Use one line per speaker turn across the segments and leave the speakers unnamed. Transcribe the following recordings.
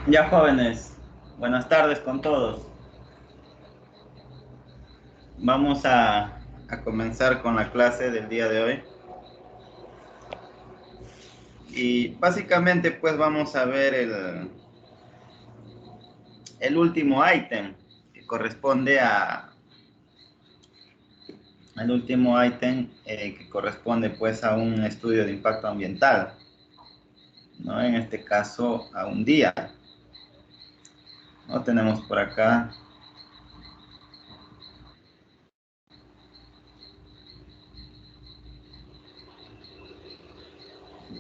Ya jóvenes, buenas tardes con todos. Vamos a comenzar con la clase del día de hoy. Y básicamente pues vamos a ver el último ítem que corresponde al último ítem que corresponde pues a un estudio de impacto ambiental, ¿no? En este caso a un día. ¿No? Tenemos por acá,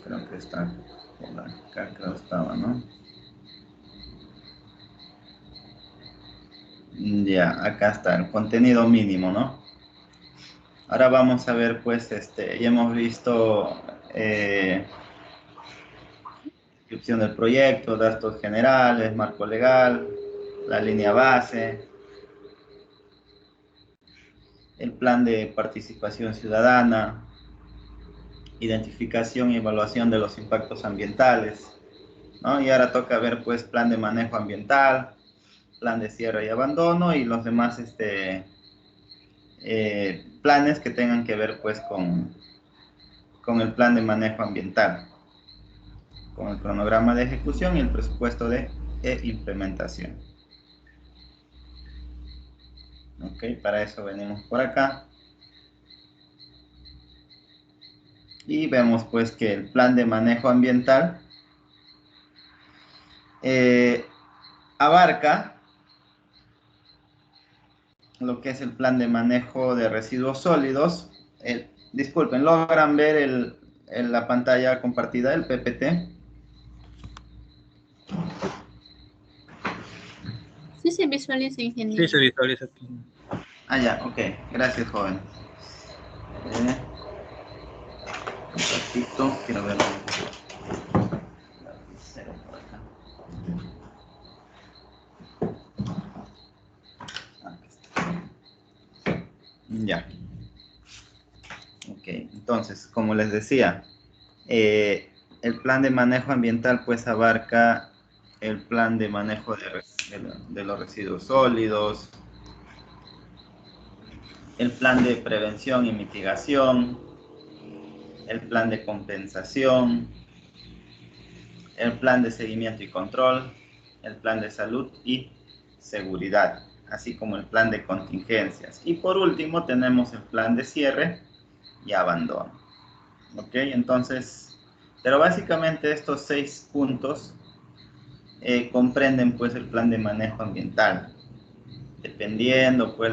creo que está por acá, creo que estaba, ¿no? Ya, acá está el contenido mínimo, ¿no? Ahora vamos a ver, pues, ya hemos visto descripción del proyecto, datos generales, marco legal, la línea base, el plan de participación ciudadana, identificación y evaluación de los impactos ambientales, ¿no? Y ahora toca ver, pues, plan de manejo ambiental, plan de cierre y abandono y los demás, planes que tengan que ver, pues, con el plan de manejo ambiental, con el cronograma de ejecución y el presupuesto de implementación. Ok, para eso venimos por acá. Y vemos pues que el plan de manejo ambiental abarca lo que es el plan de manejo de residuos sólidos. Disculpen, ¿logran ver la pantalla compartida, el PPT?
Sí se visualiza,
Sí,
ingeniero.
se visualiza aquí.
Ah, ya, ok. Gracias, joven. Un ratito, quiero ver. Ya. Ok, entonces, como les decía, el plan de manejo ambiental pues abarca el plan de manejo de los residuos sólidos, el plan de prevención y mitigación, el plan de compensación, el plan de seguimiento y control, el plan de salud y seguridad, así como el plan de contingencias. Y por último tenemos el plan de cierre y abandono. Ok, entonces, pero básicamente estos 6 puntos comprenden pues el plan de manejo ambiental, dependiendo pues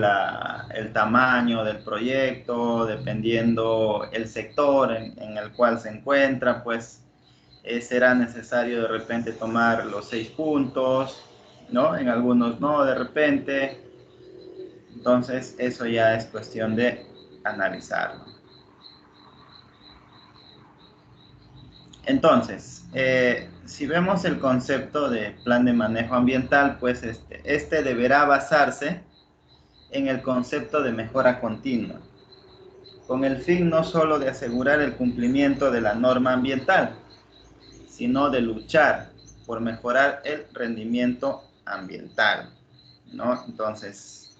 el tamaño del proyecto, dependiendo el sector en el cual se encuentra, pues será necesario de repente tomar los 6 puntos, ¿no? En algunos no, de repente. Entonces eso ya es cuestión de analizarlo. Entonces, si vemos el concepto de plan de manejo ambiental, pues este deberá basarse en el concepto de mejora continua, con el fin no solo de asegurar el cumplimiento de la norma ambiental, sino de luchar por mejorar el rendimiento ambiental, ¿no? Entonces,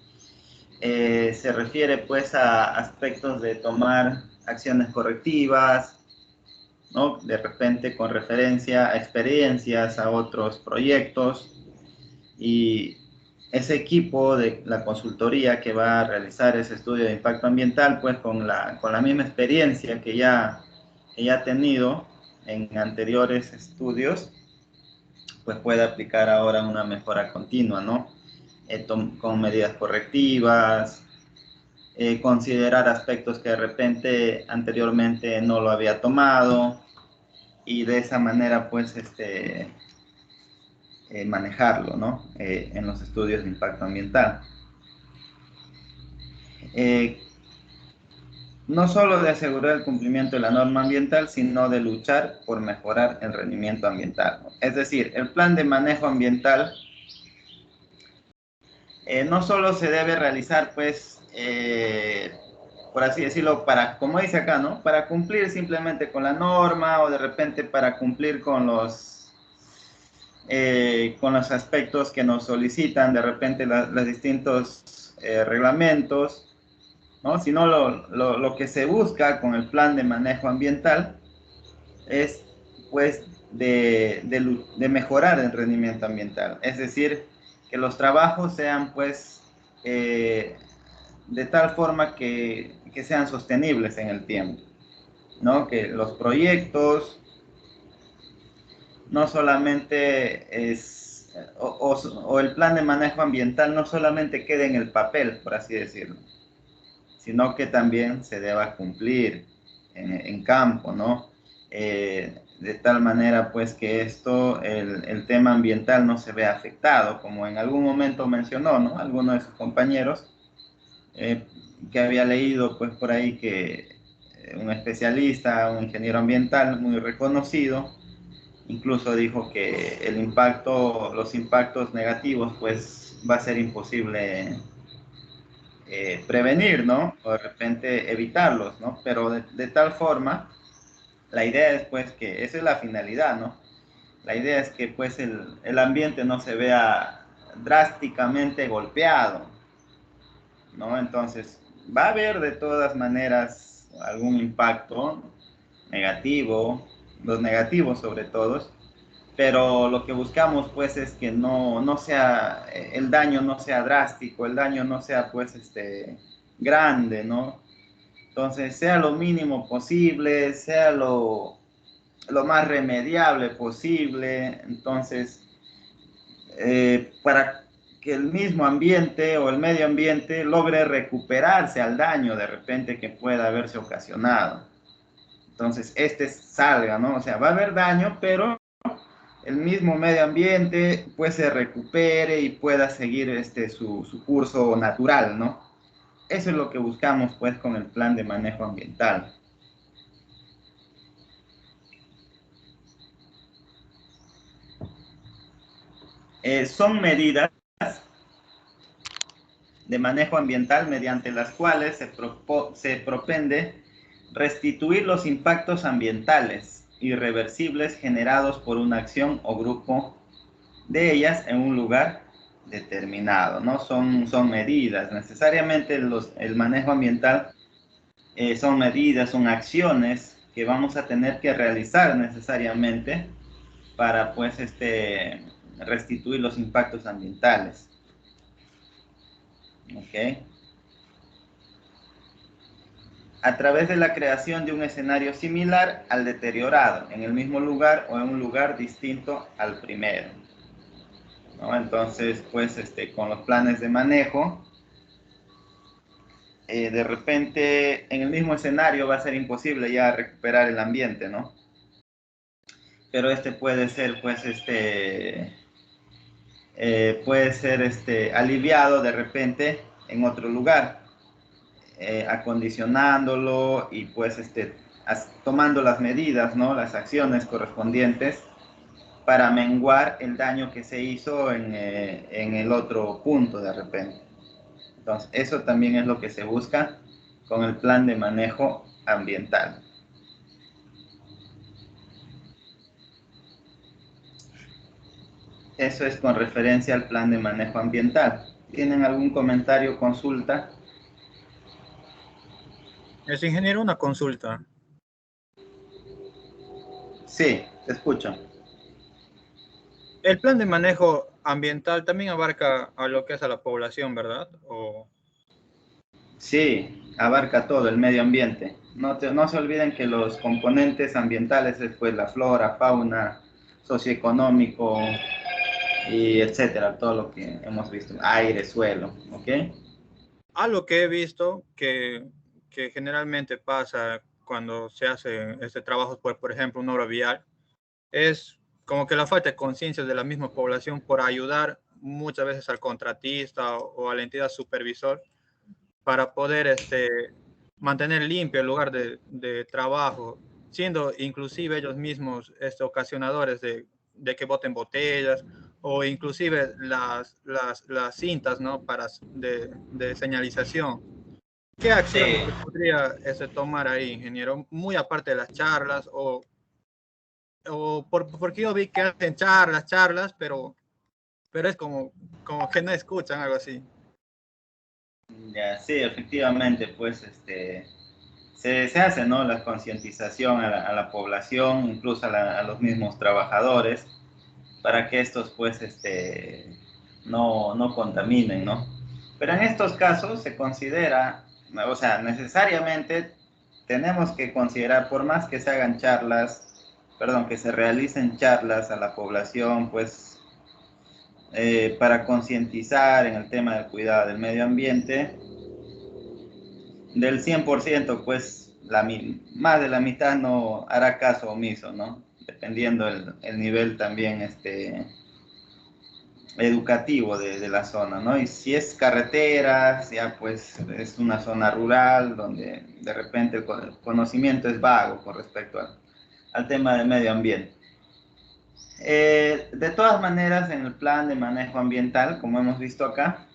se refiere pues a aspectos de tomar acciones correctivas, ¿no? De repente con referencia a experiencias, a otros proyectos, y ese equipo de la consultoría que va a realizar ese estudio de impacto ambiental, pues con la misma experiencia que ya ha tenido en anteriores estudios, pues puede aplicar ahora una mejora continua, ¿no? Con medidas correctivas, considerar aspectos que de repente anteriormente no lo había tomado, y de esa manera pues manejarlo, ¿no? En los estudios de impacto ambiental. No solo de asegurar el cumplimiento de la norma ambiental, sino de luchar por mejorar el rendimiento ambiental. Es decir, el plan de manejo ambiental no solo se debe realizar, pues, por así decirlo, para, como dice acá, ¿no? Para cumplir simplemente con la norma o de repente para cumplir con con los aspectos que nos solicitan de repente los distintos reglamentos, ¿no? Sino lo que se busca con el plan de manejo ambiental es pues de mejorar el rendimiento ambiental, es decir, que los trabajos sean pues de tal forma que sean sostenibles en el tiempo, ¿no? Que los proyectos no solamente es, o el plan de manejo ambiental no solamente quede en el papel, por así decirlo, sino que también se deba cumplir en campo, ¿no? De tal manera, pues, que esto, el tema ambiental no se vea afectado, como en algún momento mencionó, ¿no? Alguno de sus compañeros, que había leído, pues, por ahí que un especialista, un ingeniero ambiental muy reconocido, incluso dijo que el impacto, los impactos negativos, pues, va a ser imposible prevenir, ¿no? O de repente evitarlos, ¿no? Pero de tal forma, la idea es pues que esa es la finalidad, ¿no? La idea es que pues el ambiente no se vea drásticamente golpeado, ¿no? Entonces, va a haber de todas maneras algún impacto negativo, los negativos sobre todo, pero lo que buscamos pues es que no sea, el daño no sea drástico, el daño no sea pues grande, ¿no? Entonces, sea lo mínimo posible, sea lo más remediable posible, entonces, para que el mismo ambiente o el medio ambiente logre recuperarse al daño de repente que pueda haberse ocasionado. Entonces, salga, ¿no? O sea, va a haber daño, pero el mismo medio ambiente pues se recupere y pueda seguir su curso natural, ¿no? Eso es lo que buscamos pues con el plan de manejo ambiental. Son medidas de manejo ambiental mediante las cuales se propende restituir los impactos ambientales irreversibles generados por una acción o grupo de ellas en un lugar determinado, ¿no? Son medidas, necesariamente el manejo ambiental son medidas, son acciones que vamos a tener que realizar necesariamente para pues restituir los impactos ambientales. ¿Ok? A través de la creación de un escenario similar al deteriorado, en el mismo lugar o en un lugar distinto al primero, ¿no? Entonces, pues, con los planes de manejo, de repente, en el mismo escenario va a ser imposible ya recuperar el ambiente, ¿no? Pero puede ser, pues, puede ser, aliviado de repente en otro lugar, acondicionándolo y pues tomando las medidas, ¿no? Las acciones correspondientes para menguar el daño que se hizo en el otro punto de repente. Entonces, eso también es lo que se busca con el plan de manejo ambiental. Eso es con referencia al plan de manejo ambiental. ¿Tienen algún comentario o consulta?
Es ingeniero, una consulta.
Sí, te escucho.
El plan de manejo ambiental también abarca a lo que es a la población, ¿verdad?
Sí, abarca todo el medio ambiente. No se olviden que los componentes ambientales es pues la flora, fauna, socioeconómico y etcétera, todo lo que hemos visto, aire, suelo, ¿ok?
Algo que he visto que generalmente pasa cuando se hace este trabajo, por ejemplo, una obra vial, es como que la falta de conciencia de la misma población por ayudar muchas veces al contratista o a la entidad supervisor para poder mantener limpio el lugar de trabajo, siendo inclusive ellos mismos ocasionadores de que boten botellas o inclusive las cintas, ¿no? de señalización. ¿Qué acciones
Sí,
se podría tomar ahí, ingeniero? Muy aparte de las charlas porque yo vi que hacen charlas, pero es como que no escuchan algo así.
Ya, sí, efectivamente, pues se hace, ¿no? La concientización a la población, incluso a los mismos trabajadores, para que estos, pues, no contaminen, ¿no? Pero en estos casos se considera, o sea, necesariamente tenemos que considerar, por más que se hagan charlas, perdón, que se realicen charlas a la población, pues, para concientizar en el tema del cuidado del medio ambiente, del 100%, pues más de la mitad no hará caso omiso, ¿no? Dependiendo el nivel también educativo de la zona, ¿no? Y si es carreteras, ya pues es una zona rural donde de repente el conocimiento es vago con respecto al tema del medio ambiente. De todas maneras, en el plan de manejo ambiental, como hemos visto acá,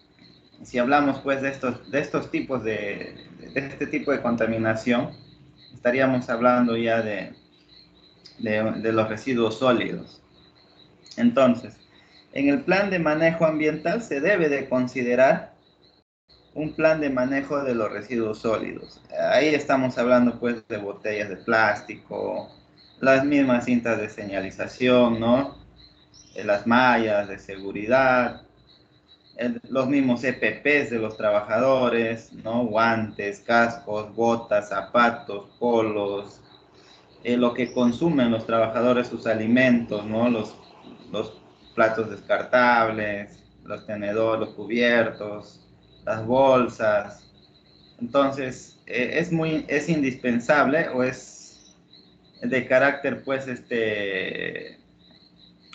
si hablamos pues de estos tipos de este tipo de contaminación, estaríamos hablando ya de los residuos sólidos. Entonces, en el plan de manejo ambiental se debe de considerar un plan de manejo de los residuos sólidos. Ahí estamos hablando pues de botellas de plástico, las mismas cintas de señalización, ¿no? Las mallas de seguridad, los mismos EPPs de los trabajadores, ¿no? Guantes, cascos, botas, zapatos, polos, lo que consumen los trabajadores, sus alimentos, ¿no? Los platos descartables, los tenedores, los cubiertos, las bolsas. Entonces, es indispensable o es de carácter, pues,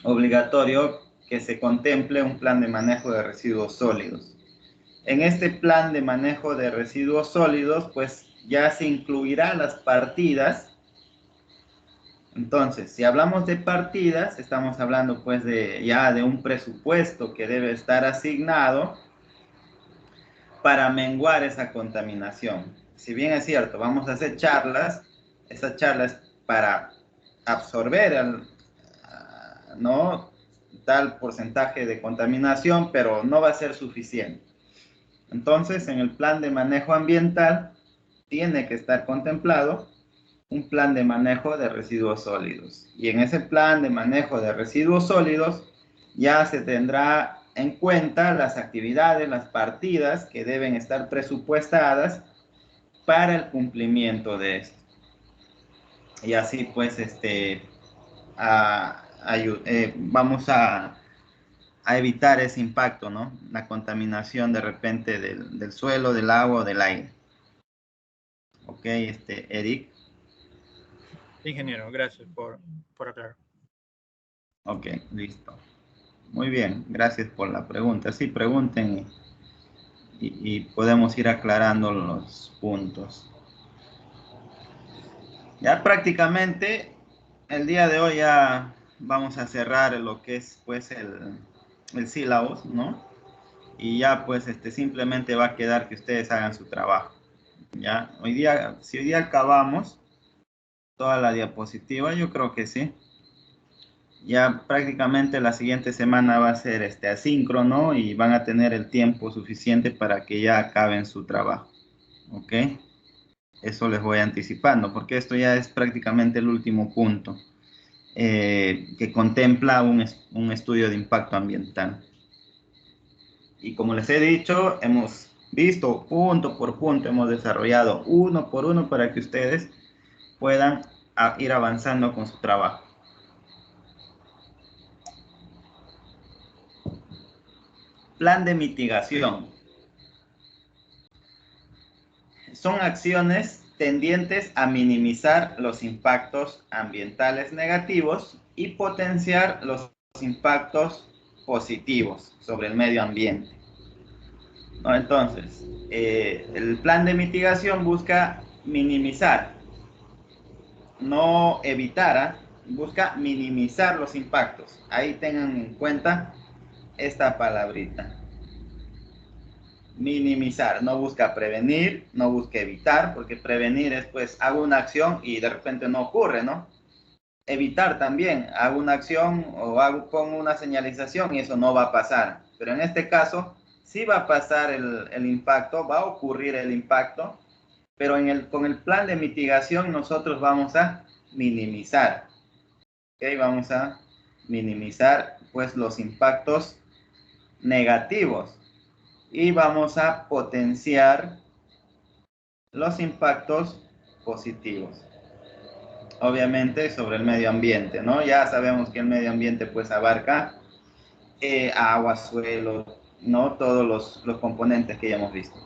obligatorio que se contemple un plan de manejo de residuos sólidos. En este plan de manejo de residuos sólidos, pues ya se incluirá las partidas. Entonces, si hablamos de partidas, estamos hablando pues ya de un presupuesto que debe estar asignado para menguar esa contaminación. Si bien es cierto, vamos a hacer charlas, esas charlas para absorber ¿no? tal porcentaje de contaminación, pero no va a ser suficiente. Entonces, en el plan de manejo ambiental tiene que estar contemplado un plan de manejo de residuos sólidos. Y en ese plan de manejo de residuos sólidos ya se tendrá en cuenta las actividades, las partidas que deben estar presupuestadas para el cumplimiento de esto. Y así pues, vamos a evitar ese impacto, ¿no? La contaminación de repente del suelo, del agua o del aire. Ok, Eric.
Ingeniero, gracias por aclarar.
Ok, listo. Muy bien, gracias por la pregunta. Sí, pregunten y podemos ir aclarando los puntos. Ya prácticamente el día de hoy ya vamos a cerrar lo que es pues el sílabus, ¿no? Y ya pues simplemente va a quedar que ustedes hagan su trabajo. Ya, si hoy día acabamos toda la diapositiva, yo creo que sí. Ya prácticamente la siguiente semana va a ser asíncrono y van a tener el tiempo suficiente para que ya acaben su trabajo. ¿Ok? Eso les voy anticipando, porque esto ya es prácticamente el último punto que contempla un estudio de impacto ambiental. Y como les he dicho, hemos visto punto por punto, hemos desarrollado uno por uno para que ustedes puedan ir avanzando con su trabajo. Plan de mitigación. Son acciones tendientes a minimizar los impactos ambientales negativos y potenciar los impactos positivos sobre el medio ambiente. ¿No? Entonces, el plan de mitigación busca minimizar, no evitar, busca minimizar los impactos. Ahí tengan en cuenta esta palabrita. Minimizar, no busca prevenir, no busca evitar, porque prevenir es pues hago una acción y de repente no ocurre, ¿no? evitar también, hago una acción o pongo una señalización y eso no va a pasar. Pero en este caso, sí va a pasar el impacto, va a ocurrir el impacto, pero con el plan de mitigación nosotros vamos a minimizar. ¿Okay? Vamos a minimizar pues los impactos negativos y vamos a potenciar los impactos positivos. Obviamente sobre el medio ambiente, ¿no? Ya sabemos que el medio ambiente pues abarca agua, suelo, ¿no? Todos los componentes que ya hemos visto.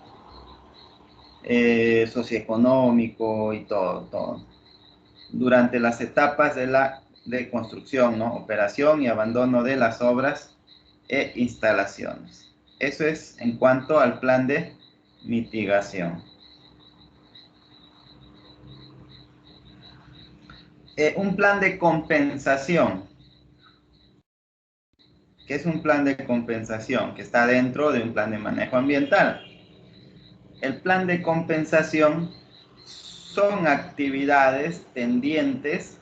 Socioeconómico y todo. Durante las etapas de construcción, ¿no? Operación y abandono de las obras e instalaciones. Eso es en cuanto al plan de mitigación. Un plan de compensación. ¿Qué es un plan de compensación? Que está dentro de un plan de manejo ambiental. El plan de compensación son actividades tendientes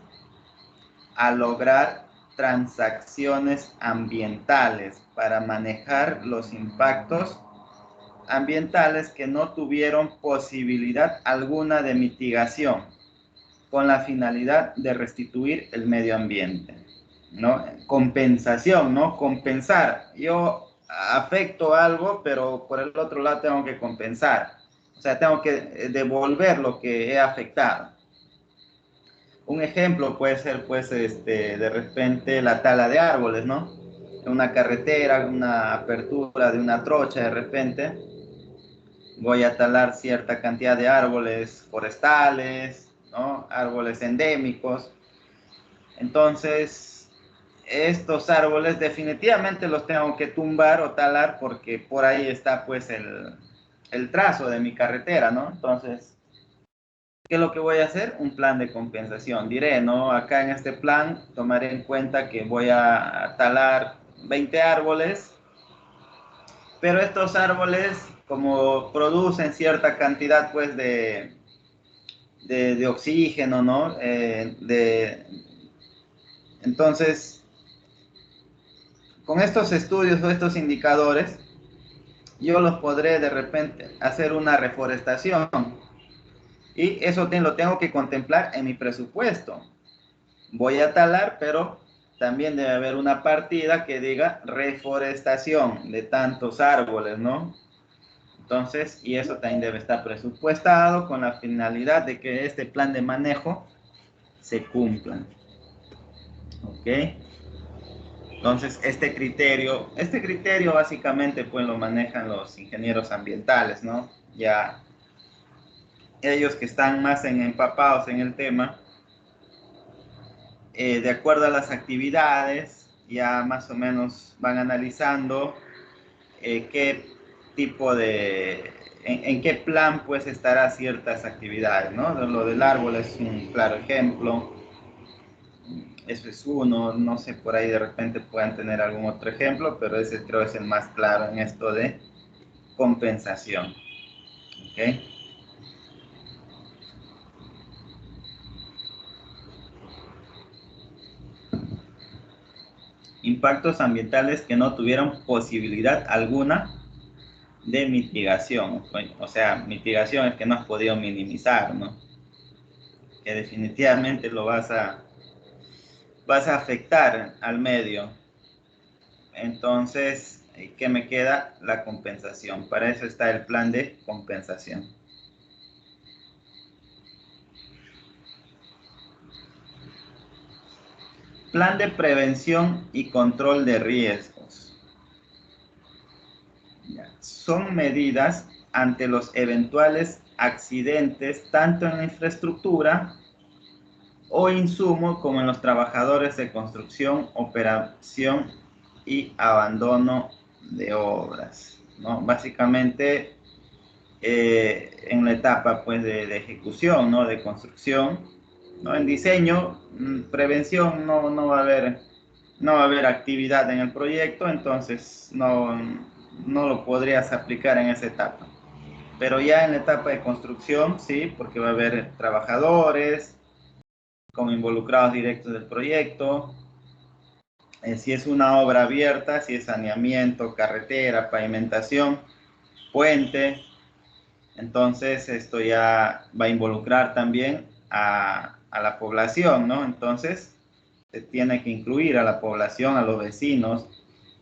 a lograr transacciones ambientales para manejar los impactos ambientales que no tuvieron posibilidad alguna de mitigación, con la finalidad de restituir el medio ambiente, ¿no? Compensación, ¿no? Compensar. Yo afecto algo, pero por el otro lado tengo que compensar. O sea, tengo que devolver lo que he afectado. Un ejemplo puede ser, pues, de repente la tala de árboles, ¿no? Una carretera, una apertura de una trocha, de repente voy a talar cierta cantidad de árboles forestales, ¿no? Árboles endémicos. Entonces, estos árboles definitivamente los tengo que tumbar o talar porque por ahí está pues el trazo de mi carretera, ¿no? Entonces, ¿qué es lo que voy a hacer? Un plan de compensación. Diré, ¿no? Acá en este plan tomaré en cuenta que voy a talar 20 árboles, pero estos árboles, como producen cierta cantidad pues de oxígeno, ¿no? Entonces, con estos estudios o estos indicadores, yo los podré de repente hacer una reforestación y eso lo tengo que contemplar en mi presupuesto. Voy a talar, pero también debe haber una partida que diga reforestación de tantos árboles, ¿no? Entonces, y eso también debe estar presupuestado con la finalidad de que este plan de manejo se cumpla. ¿Ok? Entonces, este criterio básicamente pues lo manejan los ingenieros ambientales, ¿no? Ya ellos que están más empapados en el tema, de acuerdo a las actividades, ya más o menos van analizando qué tipo en qué plan pues estará ciertas actividades, ¿no? Lo del árbol es un claro ejemplo. Eso es uno, no sé, por ahí de repente puedan tener algún otro ejemplo, pero ese creo es el más claro en esto de compensación. ¿Ok? Impactos ambientales que no tuvieron posibilidad alguna de mitigación. O sea, mitigación es que no has podido minimizar, ¿no? Que definitivamente lo vas a afectar al medio. Entonces, ¿qué me queda? La compensación. Para eso está el plan de compensación. Plan de prevención y control de riesgos. Son medidas ante los eventuales accidentes tanto en la infraestructura o insumo como en los trabajadores de construcción, operación y abandono de obras, ¿no? Básicamente en la etapa pues de ejecución, ¿no? De construcción, ¿no? En diseño, prevención no va a haber actividad en el proyecto, entonces no lo podrías aplicar en esa etapa. Pero ya en la etapa de construcción, sí, porque va a haber trabajadores, como involucrados directos del proyecto. Si es una obra abierta, si es saneamiento, carretera, pavimentación, puente, entonces esto ya va a involucrar también a la población, ¿no? Entonces se tiene que incluir a la población, a los vecinos,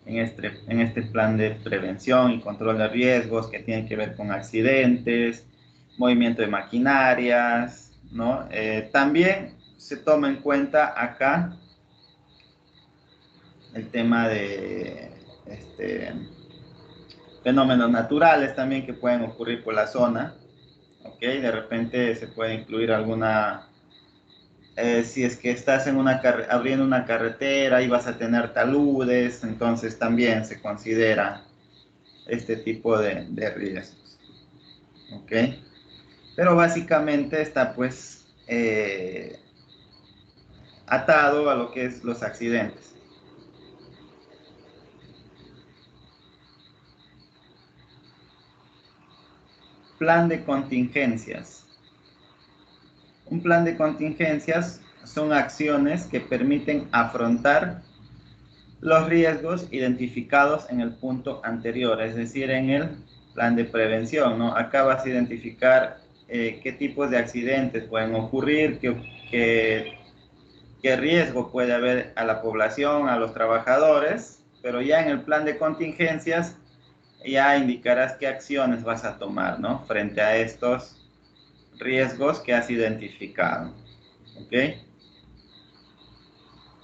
en este plan de prevención y control de riesgos que tienen que ver con accidentes, movimiento de maquinarias, ¿no? También se toma en cuenta acá el tema de fenómenos naturales también que pueden ocurrir por la zona, ¿ok? De repente se puede incluir alguna, si es que estás en abriendo una carretera y vas a tener taludes, entonces también se considera este tipo de riesgos, ¿ok? Pero básicamente está pues atado a lo que es los accidentes. Plan de contingencias. Un plan de contingencias son acciones que permiten afrontar los riesgos identificados en el punto anterior, es decir, en el plan de prevención, ¿no? Acá vas a identificar qué tipos de accidentes pueden ocurrir, qué riesgo puede haber a la población, a los trabajadores, pero ya en el plan de contingencias ya indicarás qué acciones vas a tomar, ¿no? Frente a estos riesgos que has identificado, ¿ok?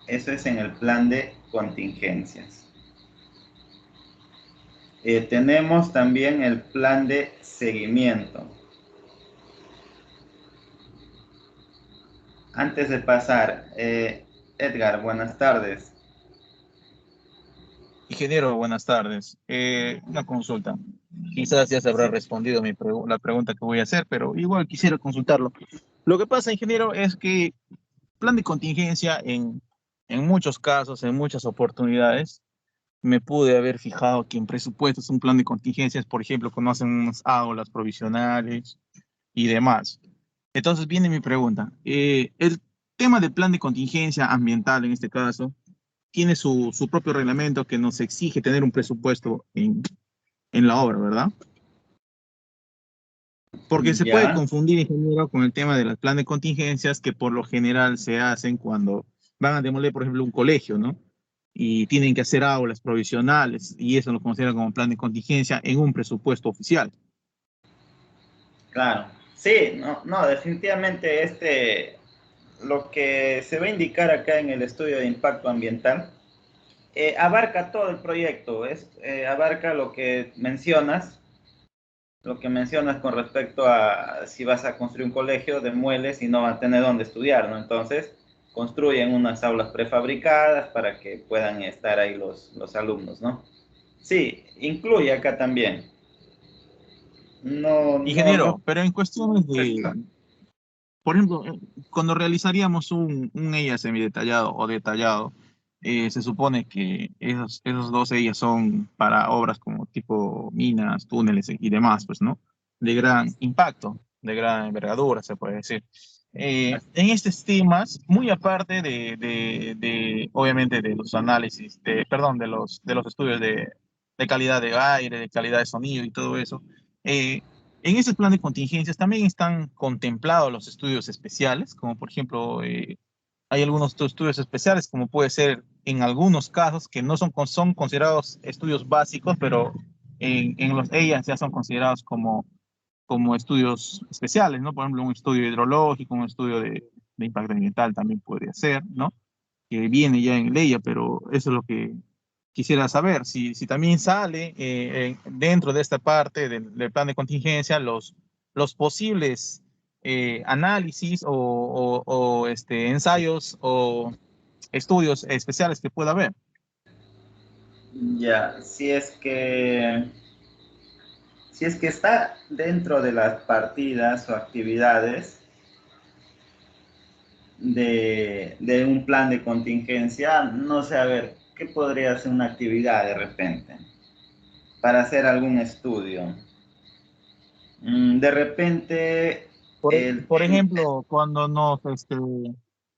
Eso es en el plan de contingencias. Tenemos también el plan de seguimiento. Antes de pasar, Edgar, buenas tardes.
Ingeniero, buenas tardes. Una consulta. Quizás ya se habrá
Sí.
respondido la pregunta que voy a hacer, pero igual quisiera consultarlo. Lo que pasa, ingeniero, es que plan de contingencia en muchos casos, en muchas oportunidades, me pude haber fijado que en presupuestos un plan de contingencias, por ejemplo, conocen unas aulas provisionales y demás. Entonces viene mi pregunta. El tema del plan de contingencia ambiental, en este caso, tiene su propio reglamento que nos exige tener un presupuesto en la obra, ¿verdad? Porque se puede
Ya,
confundir, ingeniero, con el tema del plan de contingencias que por lo general se hacen cuando van a demoler, por ejemplo, un colegio, ¿no? Y tienen que hacer aulas provisionales y eso lo consideran como plan de contingencia en un presupuesto oficial.
claro. Sí, no, definitivamente lo que se va a indicar acá en el estudio de impacto ambiental, abarca todo el proyecto, abarca lo que mencionas con respecto a si vas a construir un colegio, demueles y no van a tener dónde estudiar, ¿no? Entonces, construyen unas aulas prefabricadas para que puedan estar ahí los alumnos, ¿no? Sí, incluye acá también. No.
Ingeniero, pero en cuestiones por ejemplo, cuando realizaríamos un EIA semidetallado o detallado, se supone que esos dos EIA son para obras como tipo minas, túneles y demás, pues, ¿no? De gran impacto, de gran envergadura, se puede decir. En estos temas, muy aparte obviamente, de los análisis, perdón, de los estudios de calidad de aire, de calidad de sonido y todo eso, en ese plan de contingencias también están contemplados los estudios especiales, como por ejemplo, hay algunos estudios especiales, como puede ser en algunos casos que no son considerados estudios básicos, pero en los EIAs ya son considerados como estudios especiales, ¿no? Por ejemplo, un estudio hidrológico, un estudio de impacto ambiental también podría ser, ¿no? Que viene ya en ley, pero eso es lo que quisiera saber, si también sale dentro de esta parte del plan de contingencia los posibles análisis o ensayos o estudios especiales que pueda haber.
Ya, si es que está dentro de las partidas o actividades de un plan de contingencia, no sé, a ver, ¿qué podría ser una actividad de repente para hacer algún estudio? De repente,
Por,
el
por
tema,
ejemplo, cuando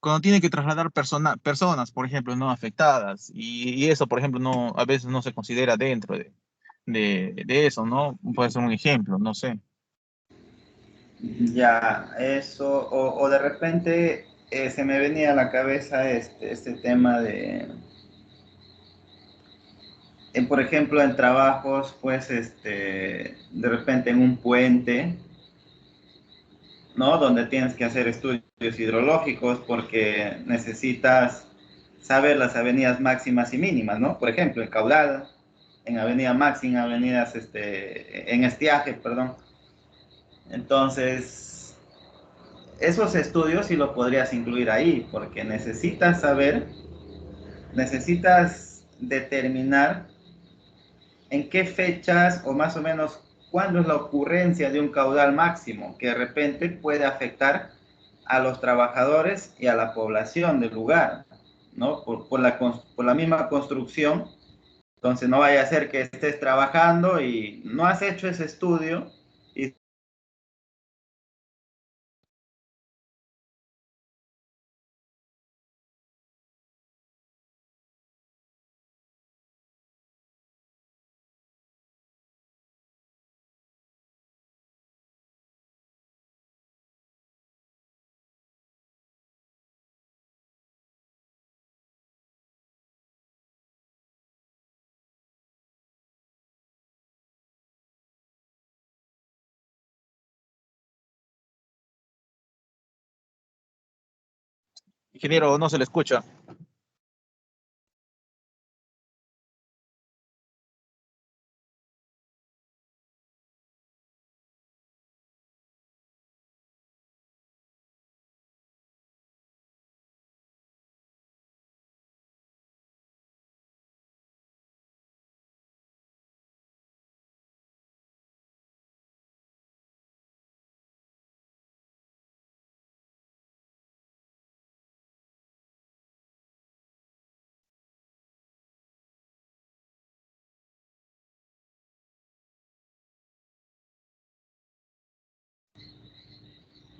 cuando tiene que trasladar personas, por ejemplo, no afectadas, y eso, por ejemplo, no, a veces no se considera dentro de eso, ¿no? Puede ser un ejemplo, no sé.
Ya, eso, o de repente se me venía a la cabeza este tema por ejemplo, en trabajos, pues, de repente en un puente, ¿no? Donde tienes que hacer estudios hidrológicos porque necesitas saber las avenidas máximas y mínimas, ¿no? Por ejemplo, el caudal en avenida máxima, avenidas, en estiaje, perdón. Entonces, esos estudios sí lo podrías incluir ahí, porque necesitas saber, necesitas determinar en qué fechas o más o menos cuándo es la ocurrencia de un caudal máximo que de repente puede afectar a los trabajadores y a la población del lugar, ¿no? Por la misma construcción. Entonces no vaya a ser que estés trabajando y no has hecho ese estudio y
Ingeniero, no se le escucha.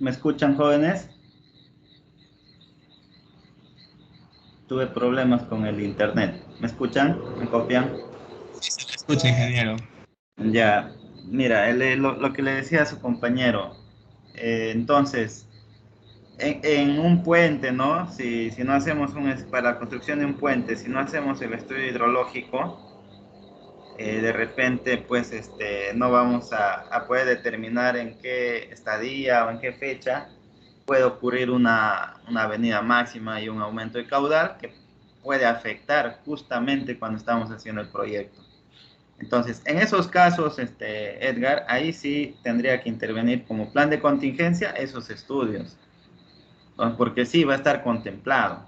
me escuchan, jóvenes. Tuve problemas con el internet. ¿Me escuchan? ¿Me copian?
Sí, se le escucha, ingeniero.
Ya, mira, lo que le decía a su compañero, entonces, en un puente, ¿no? Si no hacemos para la construcción de un puente, si no hacemos el estudio hidrológico, de repente, pues, no vamos a poder determinar en qué estadía o en qué fecha puede ocurrir una avenida máxima y un aumento de caudal que puede afectar justamente cuando estamos haciendo el proyecto. Entonces, en esos casos, Edgar, ahí sí tendría que intervenir como plan de contingencia esos estudios, ¿no? Porque sí va a estar contemplado.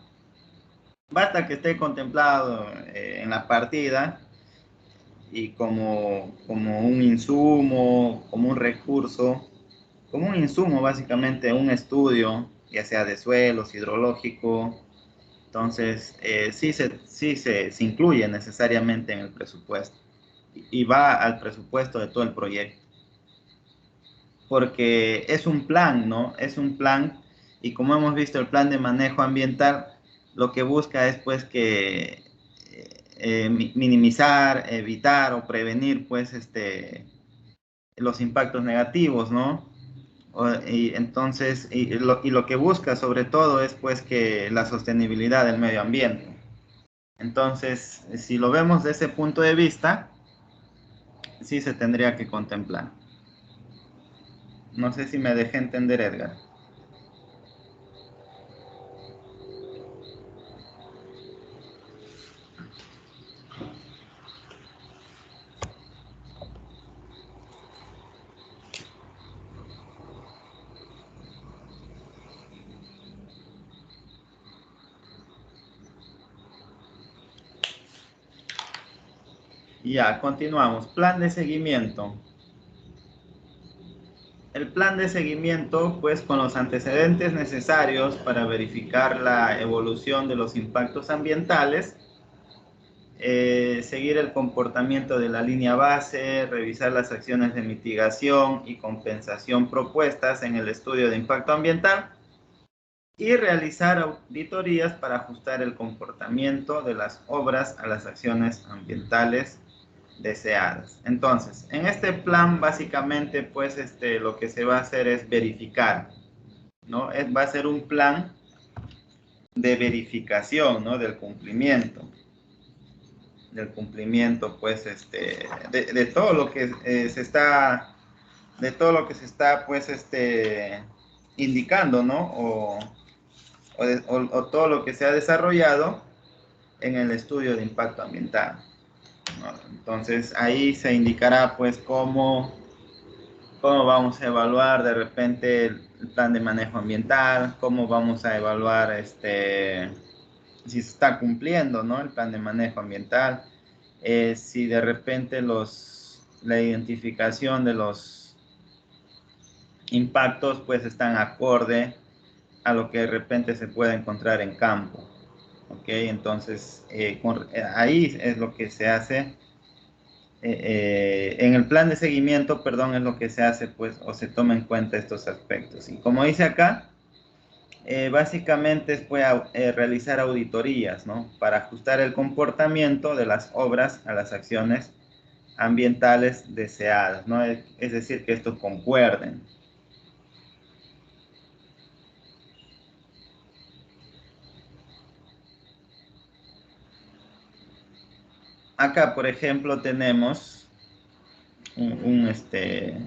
Basta que esté contemplado en la partida y como un insumo, como un recurso, como un insumo básicamente, un estudio, ya sea de suelos, hidrológico. Entonces, se incluye necesariamente en el presupuesto y va al presupuesto de todo el proyecto. Porque es un plan, ¿no? Es un plan y como hemos visto el plan de manejo ambiental, lo que busca es pues que minimizar, evitar o prevenir pues los impactos negativos, ¿no? Y entonces, y lo que busca sobre todo es pues que la sostenibilidad del medio ambiente. Entonces, si lo vemos de ese punto de vista, sí se tendría que contemplar. No sé si me dejé entender, Edgar. Ya, continuamos. Plan de seguimiento. El plan de seguimiento, pues con los antecedentes necesarios para verificar la evolución de los impactos ambientales, seguir el comportamiento de la línea base, revisar las acciones de mitigación y compensación propuestas en el estudio de impacto ambiental y realizar auditorías para ajustar el comportamiento de las obras a las acciones ambientales deseadas. Entonces, en este plan básicamente pues lo que se va a hacer es verificar, ¿no? Va a ser un plan de verificación, ¿no? Del cumplimiento pues de todo lo que se está pues indicando, ¿no? O todo lo que se ha desarrollado en el estudio de impacto ambiental, ¿no? Entonces ahí se indicará pues cómo vamos a evaluar de repente el plan de manejo ambiental, cómo vamos a evaluar si se está cumpliendo, ¿no? El plan de manejo ambiental, si de repente la identificación de los impactos pues están acorde a lo que de repente se puede encontrar en campo. ¿Ok? Entonces, ahí es lo que se hace. En el plan de seguimiento, perdón, es lo que se hace, pues, o se toma en cuenta estos aspectos. Y como dice acá, básicamente es realizar auditorías, ¿no? Para ajustar el comportamiento de las obras a las acciones ambientales deseadas, ¿no? Es decir, que estos concuerden. Acá, por ejemplo, tenemos este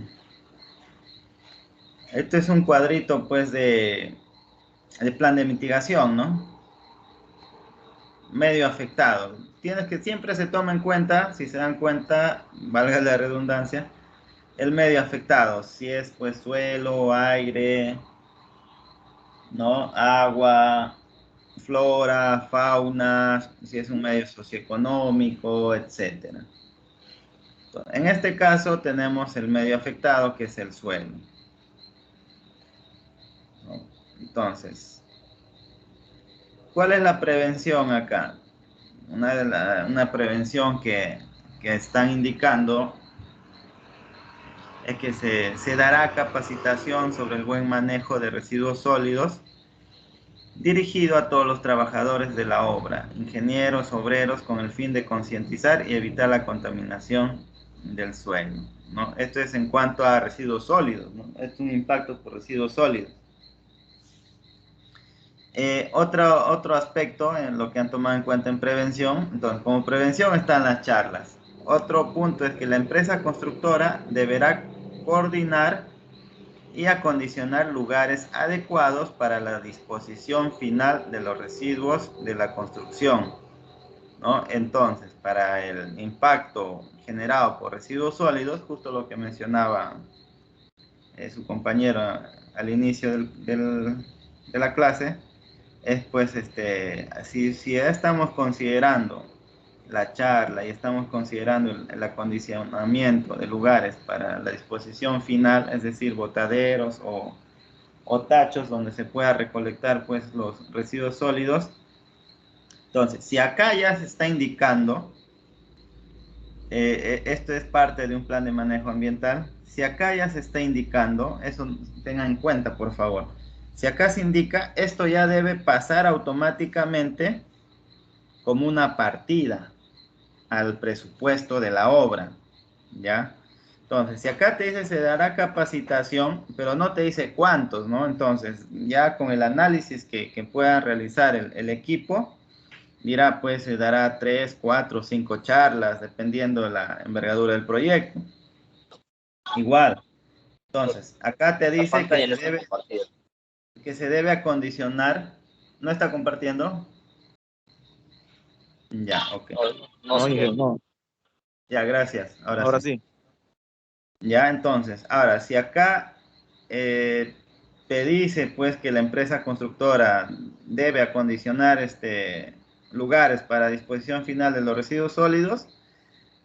es un cuadrito, pues, de plan de mitigación, ¿no? Medio afectado. Tienes que siempre se toma en cuenta, si se dan cuenta, valga la redundancia, el medio afectado, si es pues suelo, aire, ¿no? Agua, flora, fauna, si es un medio socioeconómico, etcétera. En este caso tenemos el medio afectado, que es el suelo, ¿no? Entonces, ¿cuál es la prevención acá? Una prevención que están indicando es que se dará capacitación sobre el buen manejo de residuos sólidos dirigido a todos los trabajadores de la obra, ingenieros, obreros, con el fin de concientizar y evitar la contaminación del suelo, ¿no? Esto es en cuanto a residuos sólidos, ¿no? Es un impacto por residuos sólidos. Otro aspecto en lo que han tomado en cuenta en prevención, entonces como prevención están las charlas. Otro punto es que la empresa constructora deberá coordinar y acondicionar lugares adecuados para la disposición final de los residuos de la construcción, ¿no? Entonces, para el impacto generado por residuos sólidos, justo lo que mencionaba su compañero al inicio de la clase, es pues si ya estamos considerando la charla y estamos considerando el acondicionamiento de lugares para la disposición final, es decir, botaderos o tachos donde se pueda recolectar pues los residuos sólidos. Entonces, si acá ya se está indicando, esto es parte de un plan de manejo ambiental, si acá ya se está indicando, eso tengan en cuenta por favor, si acá se indica, esto ya debe pasar automáticamente como una partida al presupuesto de la obra, ¿ya? Entonces, si acá te dice se dará capacitación, pero no te dice cuántos, ¿no? Entonces, ya con el análisis que pueda realizar el equipo, dirá, pues se dará 3, 4, 5 charlas, dependiendo de la envergadura del proyecto. Igual. Entonces, acá te dice que se debe acondicionar. ¿No está compartiendo? Ya, ok.
No,
Ya, gracias.
ahora sí.
Ya, entonces, ahora, si acá te dice pues que la empresa constructora debe acondicionar lugares para disposición final de los residuos sólidos,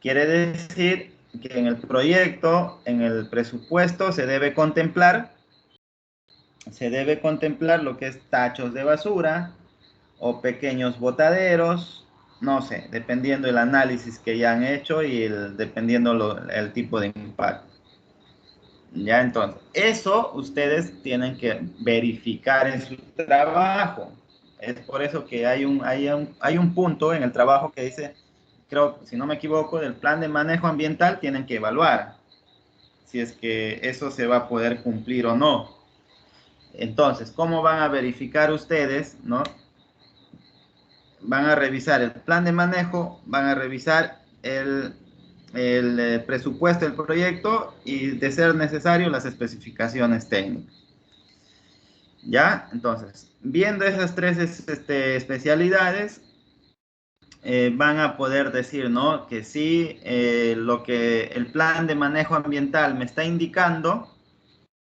quiere decir que en el proyecto, en el presupuesto, se debe contemplar lo que es tachos de basura o pequeños botaderos, no sé, dependiendo del análisis que ya han hecho y dependiendo el tipo de impacto. Ya, entonces, eso ustedes tienen que verificar en su trabajo. Es por eso que hay un punto en el trabajo que dice, creo, si no me equivoco, del plan de manejo ambiental tienen que evaluar si es que eso se va a poder cumplir o no. Entonces, ¿cómo van a verificar ustedes, no? Van a revisar el plan de manejo, van a revisar el presupuesto del proyecto y, de ser necesario, las especificaciones técnicas. ¿Ya? Entonces, viendo esas tres especialidades, van a poder decir, ¿no? Que sí, lo que el plan de manejo ambiental me está indicando,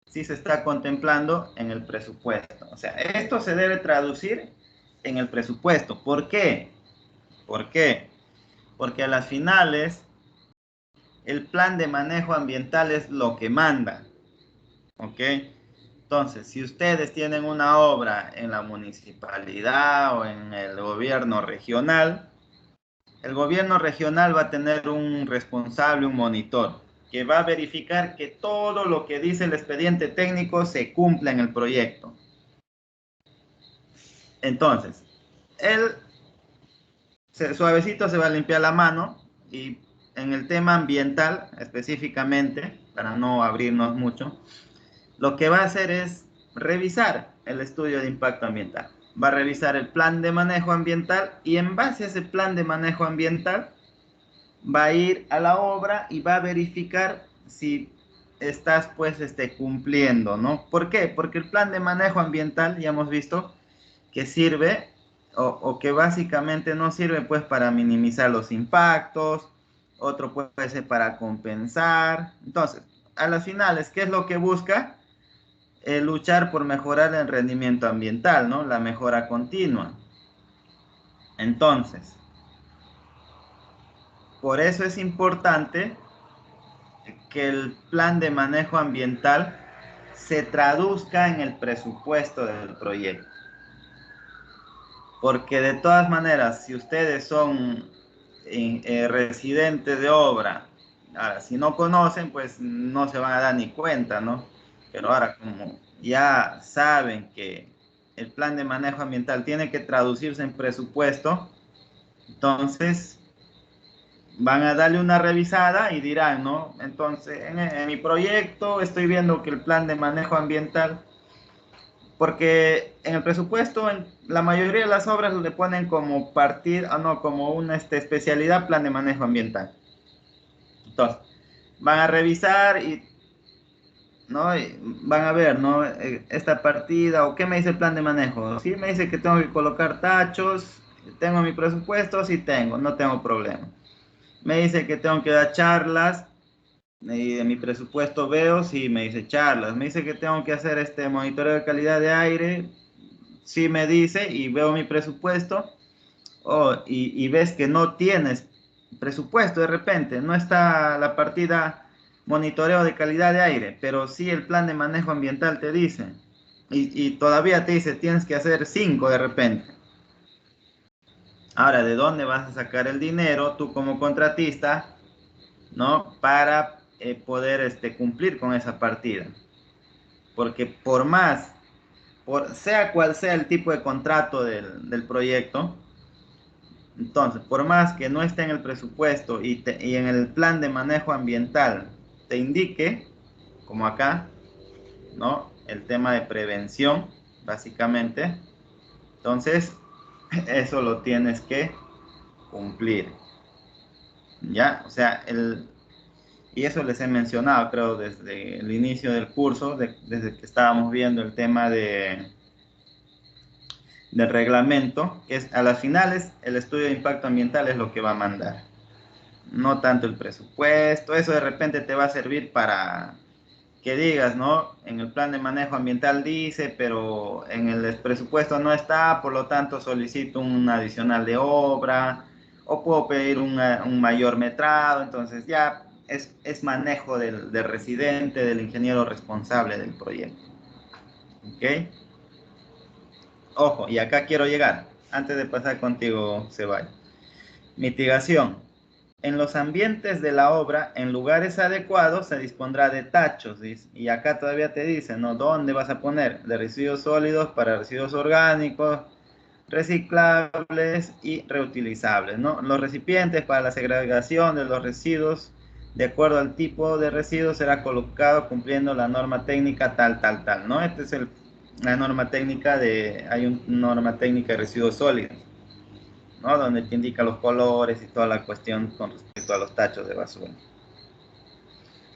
sí se está contemplando en el presupuesto. O sea, esto se debe traducir en el presupuesto. ¿Por qué? ¿Por qué? Porque a las finales, el plan de manejo ambiental es lo que manda. ¿Ok? Entonces, si ustedes tienen una obra en la municipalidad o en el gobierno regional, el gobierno regional va a tener un responsable, un monitor, que va a verificar que todo lo que dice el expediente técnico se cumpla en el proyecto. Entonces, él suavecito se va a limpiar la mano, y en el tema ambiental específicamente, para no abrirnos mucho, lo que va a hacer es revisar el estudio de impacto ambiental. Va a revisar el plan de manejo ambiental y, en base a ese plan de manejo ambiental, va a ir a la obra y va a verificar si estás pues cumpliendo, ¿no? ¿Por qué? Porque el plan de manejo ambiental ya hemos visto que sirve o que básicamente no sirve pues para minimizar los impactos, otro puede ser para compensar. Entonces, a las finales, ¿qué es lo que busca? Luchar por mejorar el rendimiento ambiental, ¿no? La mejora continua. Entonces, por eso es importante que el plan de manejo ambiental se traduzca en el presupuesto del proyecto. Porque de todas maneras, si ustedes son residentes de obra, ahora, si no conocen, pues no se van a dar ni cuenta, ¿no? Pero ahora, como ya saben que el plan de manejo ambiental tiene que traducirse en presupuesto, entonces van a darle una revisada y dirán, ¿no? Entonces, en mi proyecto estoy viendo que el plan de manejo ambiental, porque en el presupuesto, en la mayoría de las obras le ponen como como una especialidad plan de manejo ambiental. Entonces, van a revisar y, ¿no? Y van a ver, ¿no? Esta partida, o qué me dice el plan de manejo. Sí, me dice que tengo que colocar tachos, tengo mi presupuesto, sí tengo, no tengo problema. Me dice que tengo que dar charlas, y de mi presupuesto veo, sí, me dice charlas. Me dice que tengo que hacer monitoreo de calidad de aire, sí me dice, y veo mi presupuesto. Y ves que no tienes presupuesto de repente, no está la partida monitoreo de calidad de aire, pero sí el plan de manejo ambiental te dice, y todavía te dice, tienes que hacer 5 de repente. Ahora, ¿de dónde vas a sacar el dinero tú como contratista, ¿no? Para poder cumplir con esa partida. Porque sea cual sea el tipo de contrato del proyecto, entonces, por más que no esté en el presupuesto y en el plan de manejo ambiental te indique, como acá, ¿no? El tema de prevención, básicamente, entonces, eso lo tienes que cumplir. ¿Ya? O sea, y eso les he mencionado, creo, desde el inicio del curso, desde que estábamos viendo el tema del reglamento, que es, a las finales, el estudio de impacto ambiental es lo que va a mandar. No tanto el presupuesto, eso de repente te va a servir para que digas, ¿no? En el plan de manejo ambiental dice, pero en el presupuesto no está, por lo tanto solicito un adicional de obra, o puedo pedir un mayor metrado. Entonces ya es manejo del residente, del ingeniero responsable del proyecto. ¿Ok? Ojo, y acá quiero llegar, antes de pasar contigo, Ceballos. Mitigación. en los ambientes de la obra, en lugares adecuados, se dispondrá de tachos. Y acá todavía te dice, ¿no? ¿Dónde vas a poner? De residuos sólidos para residuos orgánicos, reciclables y reutilizables, ¿no? Los recipientes para la segregación de los residuos, de acuerdo al tipo de residuo, será colocado cumpliendo la norma técnica tal, ¿no? Esta es la norma técnica hay una norma técnica de residuos sólidos, ¿no? Donde te indica los colores y toda la cuestión con respecto a los tachos de basura.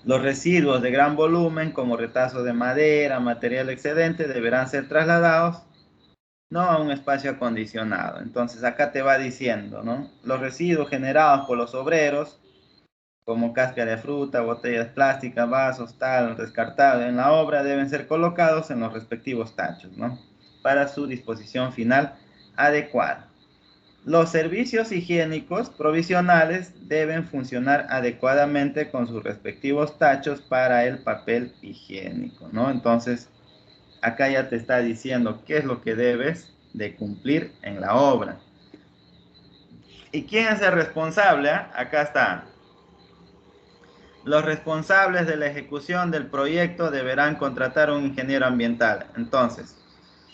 Los residuos de gran volumen, como retazos de madera, material excedente, deberán ser trasladados, no a un espacio acondicionado. Entonces acá te va diciendo, ¿no? Los residuos generados por los obreros, como cáscara de fruta, botellas plásticas, vasos, tal, descartados en la obra, deben ser colocados en los respectivos tachos, ¿no? Para su disposición final adecuada. Los servicios higiénicos provisionales deben funcionar adecuadamente con sus respectivos tachos para el papel higiénico, ¿no? Entonces, acá ya te está diciendo qué es lo que debes de cumplir en la obra. ¿Y quién es el responsable? Acá está. Los responsables de la ejecución del proyecto deberán contratar un ingeniero ambiental. Entonces,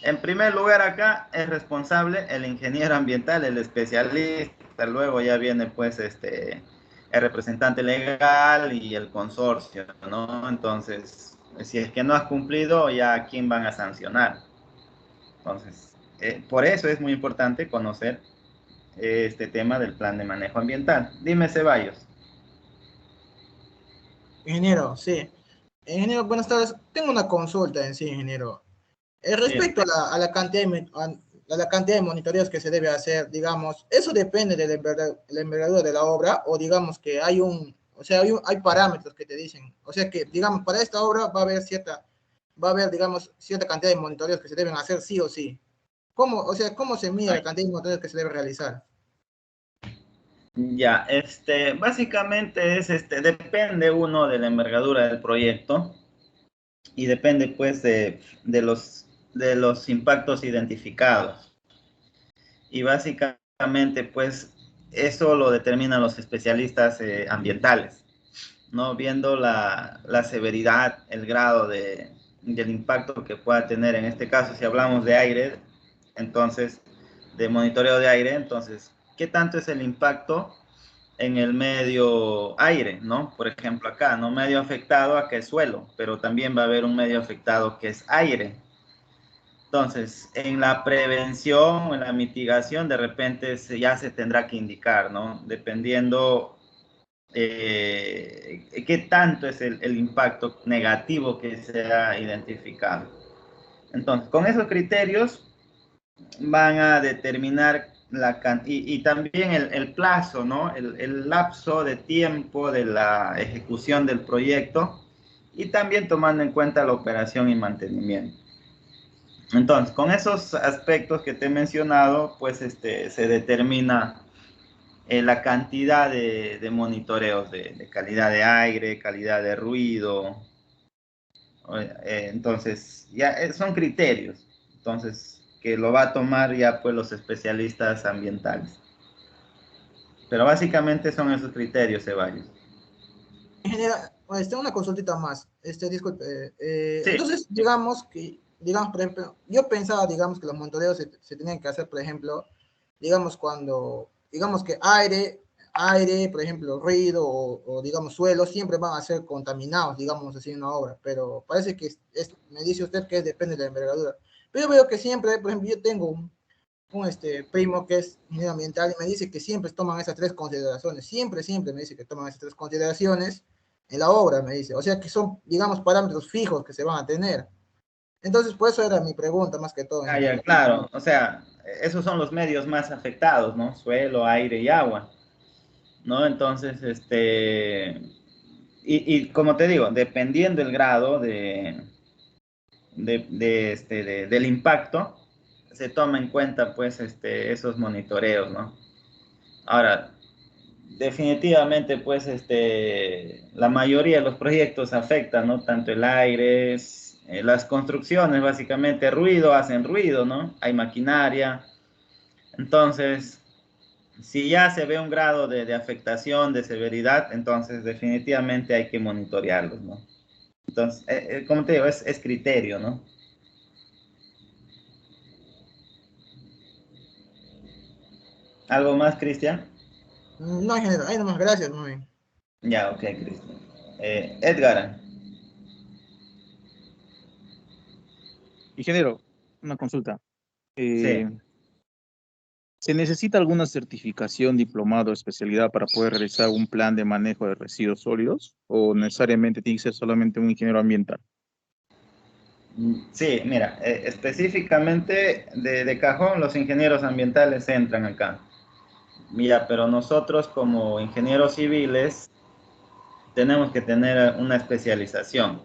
en primer lugar acá es responsable el ingeniero ambiental, el especialista, luego ya viene pues el representante legal y el consorcio, ¿no? Entonces, si es que no has cumplido, ya a quién van a sancionar. Entonces, por eso es muy importante conocer este tema del plan de manejo ambiental. Dime, Ceballos.
Ingeniero, sí. Ingeniero, buenas tardes. Tengo una consulta en sí, ingeniero.
Sí.
Respecto a la cantidad a la cantidad de monitoreos que se debe hacer, digamos, ¿eso depende de la envergadura de la obra o digamos que hay o sea, hay parámetros que te dicen? O sea que, digamos, para esta obra va a haber, digamos, cierta cantidad de monitoreos que se deben hacer sí o sí. ¿Cómo, o sea, cómo se mide la cantidad de monitoreos que se debe realizar?
Ya, básicamente depende uno de la envergadura del proyecto y depende pues de los impactos identificados. Y básicamente pues eso lo determinan los especialistas ambientales, ¿no? Viendo la severidad, el grado del impacto que pueda tener. En este caso, si hablamos de aire, entonces, de monitoreo de aire, entonces, ¿qué tanto es el impacto en el medio aire, ¿no? Por ejemplo, acá, ¿no? Medio afectado acá es suelo, pero también va a haber un medio afectado que es aire. Entonces, en la prevención, en la mitigación, de repente ya se tendrá que indicar, ¿no? Dependiendo qué tanto es el impacto negativo que se ha identificado. Entonces, con esos criterios van a determinar y también el plazo, ¿no? El lapso de tiempo de la ejecución del proyecto y también tomando en cuenta la operación y mantenimiento. Entonces, con esos aspectos que te he mencionado, pues se determina la cantidad de monitoreos de calidad de aire, calidad de ruido. Entonces, ya son criterios. Entonces, que lo va a tomar ya pues los especialistas ambientales. Pero básicamente son esos criterios, Ceballos.
Ingeniero, una consultita más. Disculpe.
Sí.
Entonces, digamos, por ejemplo, yo pensaba, digamos, que los monitoreos se tenían que hacer, por ejemplo, digamos, digamos que aire, por ejemplo, ruido o digamos, suelo, siempre van a ser contaminados, digamos, así en una obra, pero parece que me dice usted que depende de la envergadura. Pero yo veo que siempre, por ejemplo, yo tengo un primo que es ingeniero ambiental y me dice que siempre toman esas tres consideraciones, siempre me dice que toman esas tres consideraciones en la obra, me dice, o sea que son, digamos, parámetros fijos que se van a tener. Entonces, por eso era mi pregunta más que todo.
Ya, claro, o sea, esos son los medios más afectados, ¿no? Suelo, aire y agua, ¿no? Entonces, y como te digo, dependiendo el grado del impacto, se toma en cuenta pues esos monitoreos, ¿no? Ahora, definitivamente pues la mayoría de los proyectos afectan, ¿no? Tanto el aire, las construcciones básicamente, hacen ruido, ¿no? Hay maquinaria, entonces Si ya se ve un grado de afectación, de severidad, entonces definitivamente hay que monitorearlos, ¿no? Entonces, como te digo, es criterio, ¿no? ¿Algo más, Cristian?
No, ingeniero, ahí nomás, gracias, muy bien.
Ya, ok, Cristian. Edgar,
Ingeniero, una consulta.
sí.
¿Se necesita alguna certificación, diplomado o especialidad para poder realizar un plan de manejo de residuos sólidos? ¿O necesariamente tiene que ser solamente un ingeniero ambiental?
Sí, mira, específicamente de cajón los ingenieros ambientales entran acá. Mira, pero nosotros como ingenieros civiles tenemos que tener una especialización.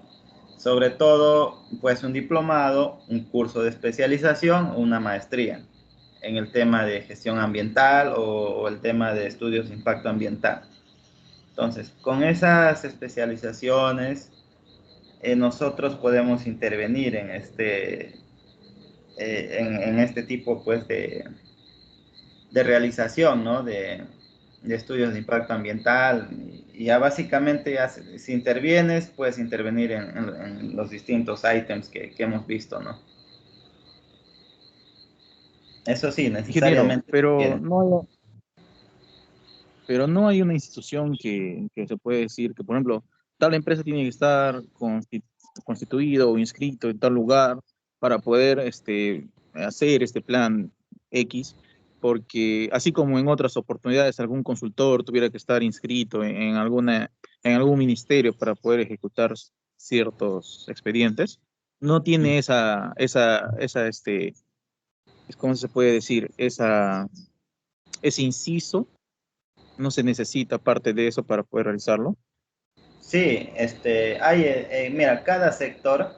Sobre todo, pues un diplomado, un curso de especialización o una maestría en el tema de gestión ambiental o el tema de estudios de impacto ambiental. Entonces, con esas especializaciones, nosotros podemos intervenir en este tipo pues, de realización, ¿no? De estudios de impacto ambiental. Y ya básicamente, ya si intervienes, puedes intervenir en los distintos ítems que hemos visto, ¿no? Eso sí,
Ingeniero,
necesariamente
pero
quieren.
no hay una institución que se puede decir que, por ejemplo, tal empresa tiene que estar constituido o inscrito en tal lugar para poder hacer este plan X, porque así como en otras oportunidades algún consultor tuviera que estar inscrito en algún ministerio para poder ejecutar ciertos expedientes, no tiene ¿cómo se puede decir? Ese inciso, no se necesita parte de eso para poder realizarlo.
Sí, mira, cada sector,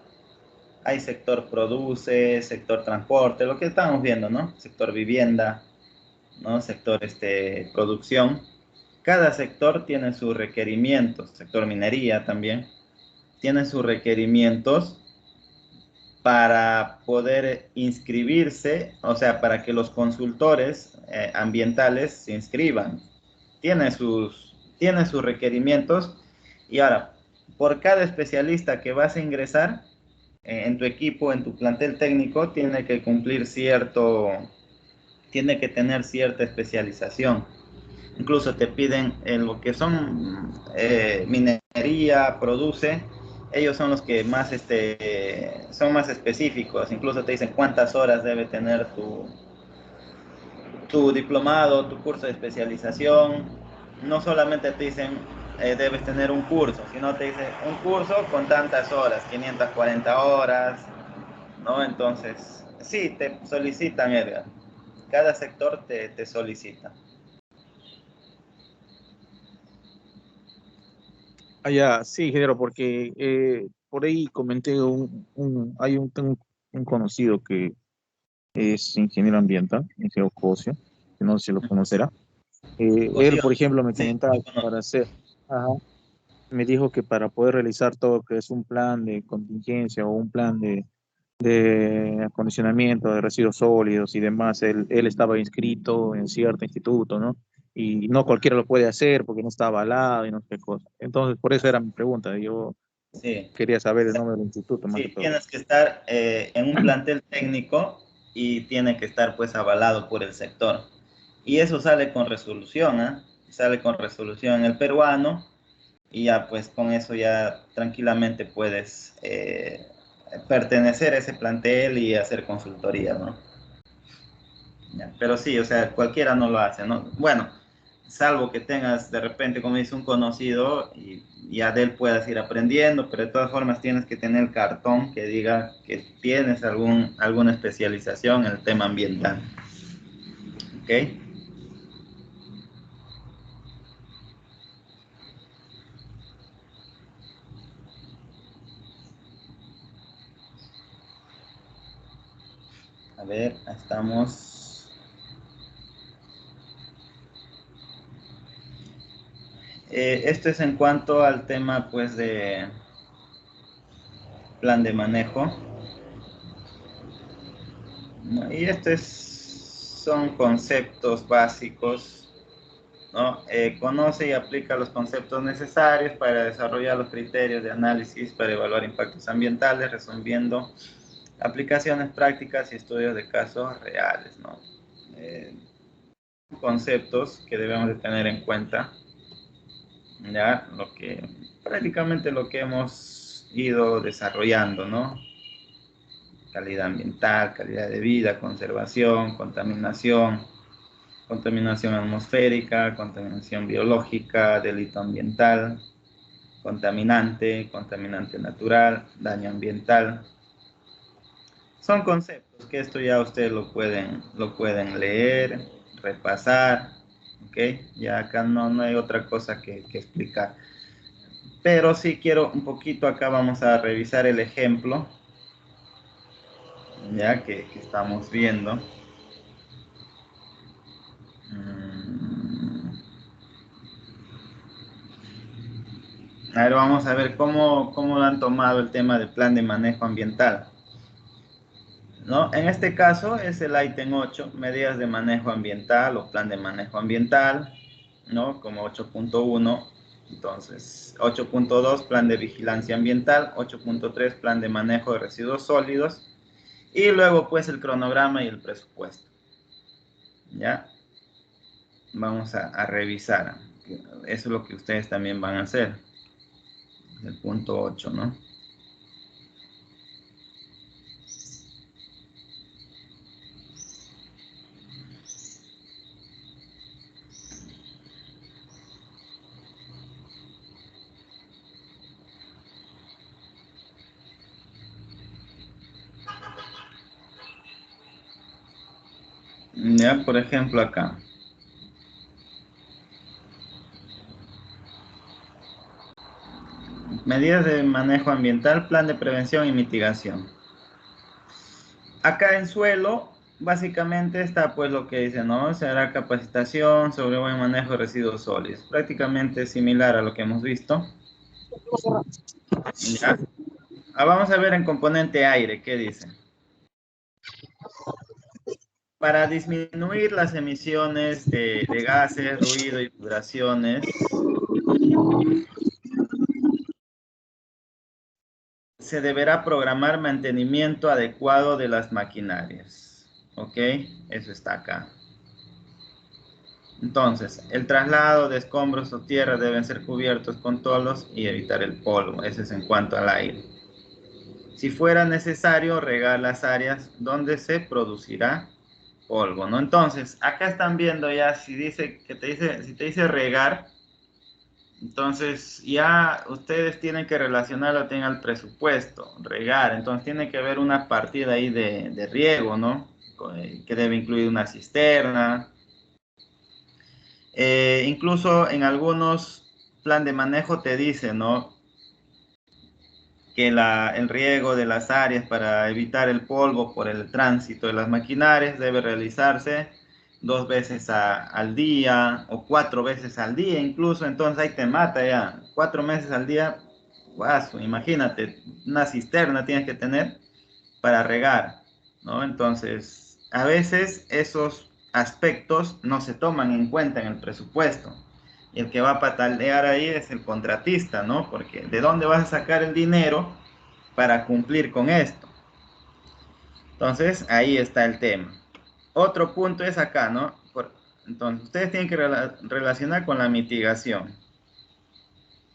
hay sector produce, sector transporte, lo que estamos viendo, ¿no? Sector vivienda, ¿no? Sector producción. Cada sector tiene sus requerimientos, sector minería también, tiene sus requerimientos para poder inscribirse, o sea, para que los consultores ambientales se inscriban. Tiene sus requerimientos y ahora, por cada especialista que vas a ingresar en tu equipo, en tu plantel técnico, tiene que tener cierta especialización. Incluso te piden lo que son minería, produce, ellos son los que más son más específicos. Incluso te dicen cuántas horas debe tener tu diplomado, tu curso de especialización. No solamente te dicen debes tener un curso, sino te dicen un curso con tantas horas, 540 horas, ¿no? Entonces, sí, te solicitan, Edgar. Cada sector te solicita.
Ah, ya, sí, ingeniero, porque por ahí comenté tengo un conocido que es ingeniero ambiental, ingeniero Cosio, que no sé si lo conocerá. Él,
Cocción,
por ejemplo, me
sí,
comentaba
lo
que
conozco.
ajá, me dijo que para poder realizar todo lo que es un plan de contingencia o un plan de acondicionamiento de residuos sólidos y demás, él estaba inscrito en cierto instituto, ¿no? Y no cualquiera lo puede hacer porque no está avalado y no sé qué cosa. Entonces, por eso era mi pregunta. Yo
Sí.
quería saber el nombre del instituto más que
Sí,
todo.
tienes que estar en un plantel técnico y tiene que estar pues avalado por el sector. Y eso sale con resolución, ¿ah? Sale con resolución en el peruano y ya pues con eso ya tranquilamente puedes pertenecer a ese plantel y hacer consultoría, ¿no? Ya, pero sí, o sea, cualquiera no lo hace, ¿no? Bueno, salvo que tengas de repente, como dice, un conocido y ya de él puedas ir aprendiendo, pero de todas formas tienes que tener el cartón que diga que tienes alguna especialización en el tema ambiental. ¿Ok? A ver, estamos. Esto es en cuanto al tema, pues, de plan de manejo. Y son conceptos básicos ¿no? Conoce y aplica los conceptos necesarios para desarrollar los criterios de análisis para evaluar impactos ambientales, resolviendo aplicaciones prácticas y estudios de casos reales, ¿no? Conceptos que debemos de tener en cuenta, ya prácticamente lo que hemos ido desarrollando, ¿no? Calidad ambiental, calidad de vida, conservación, contaminación atmosférica, contaminación biológica, delito ambiental, contaminante natural, daño ambiental. Son conceptos que esto ya ustedes lo pueden leer, repasar, ¿ok? Ya acá no hay otra cosa que explicar. Pero sí quiero un poquito, acá vamos a revisar el ejemplo, ya que estamos viendo. A ver, vamos a ver cómo lo han tomado el tema del plan de manejo ambiental, ¿no? En este caso es el ítem 8, medidas de manejo ambiental o plan de manejo ambiental, ¿no? Como 8.1, entonces 8.2, plan de vigilancia ambiental, 8.3, plan de manejo de residuos sólidos, y luego pues el cronograma y el presupuesto, ¿ya? Vamos a revisar, eso es lo que ustedes también van a hacer, el punto 8, ¿no? Ya, por ejemplo, acá. Medidas de manejo ambiental, plan de prevención y mitigación. Acá en suelo, básicamente está pues lo que dice, ¿no? Se hará capacitación sobre buen manejo de residuos sólidos. Prácticamente similar a lo que hemos visto. Ya. Vamos a ver en componente aire, ¿qué dice? Para disminuir las emisiones de gases, ruido y vibraciones, se deberá programar mantenimiento adecuado de las maquinarias. ¿Ok? Eso está acá. Entonces, el traslado de escombros o tierra deben ser cubiertos con tolos y evitar el polvo. Eso es en cuanto al aire. Si fuera necesario, regar las áreas donde se producirá polvo, ¿no? Entonces, acá están viendo ya si te dice regar, entonces ya ustedes tienen que relacionarlo tienen al presupuesto, regar, entonces tiene que haber una partida ahí de riego, ¿no? Que debe incluir una cisterna. Incluso en algunos plan de manejo te dice, ¿no? Que el riego de las áreas para evitar el polvo por el tránsito de las maquinarias debe realizarse 2 veces al día o 4 veces al día incluso, entonces ahí te mata ya, 4 meses al día, guaso, imagínate, una cisterna tienes que tener para regar, ¿no? Entonces, a veces esos aspectos no se toman en cuenta en el presupuesto. Y el que va a patalear ahí es el contratista, ¿no? Porque ¿de dónde vas a sacar el dinero para cumplir con esto? Entonces, ahí está el tema. Otro punto es acá, ¿no? Entonces, ustedes tienen que relacionar con la mitigación.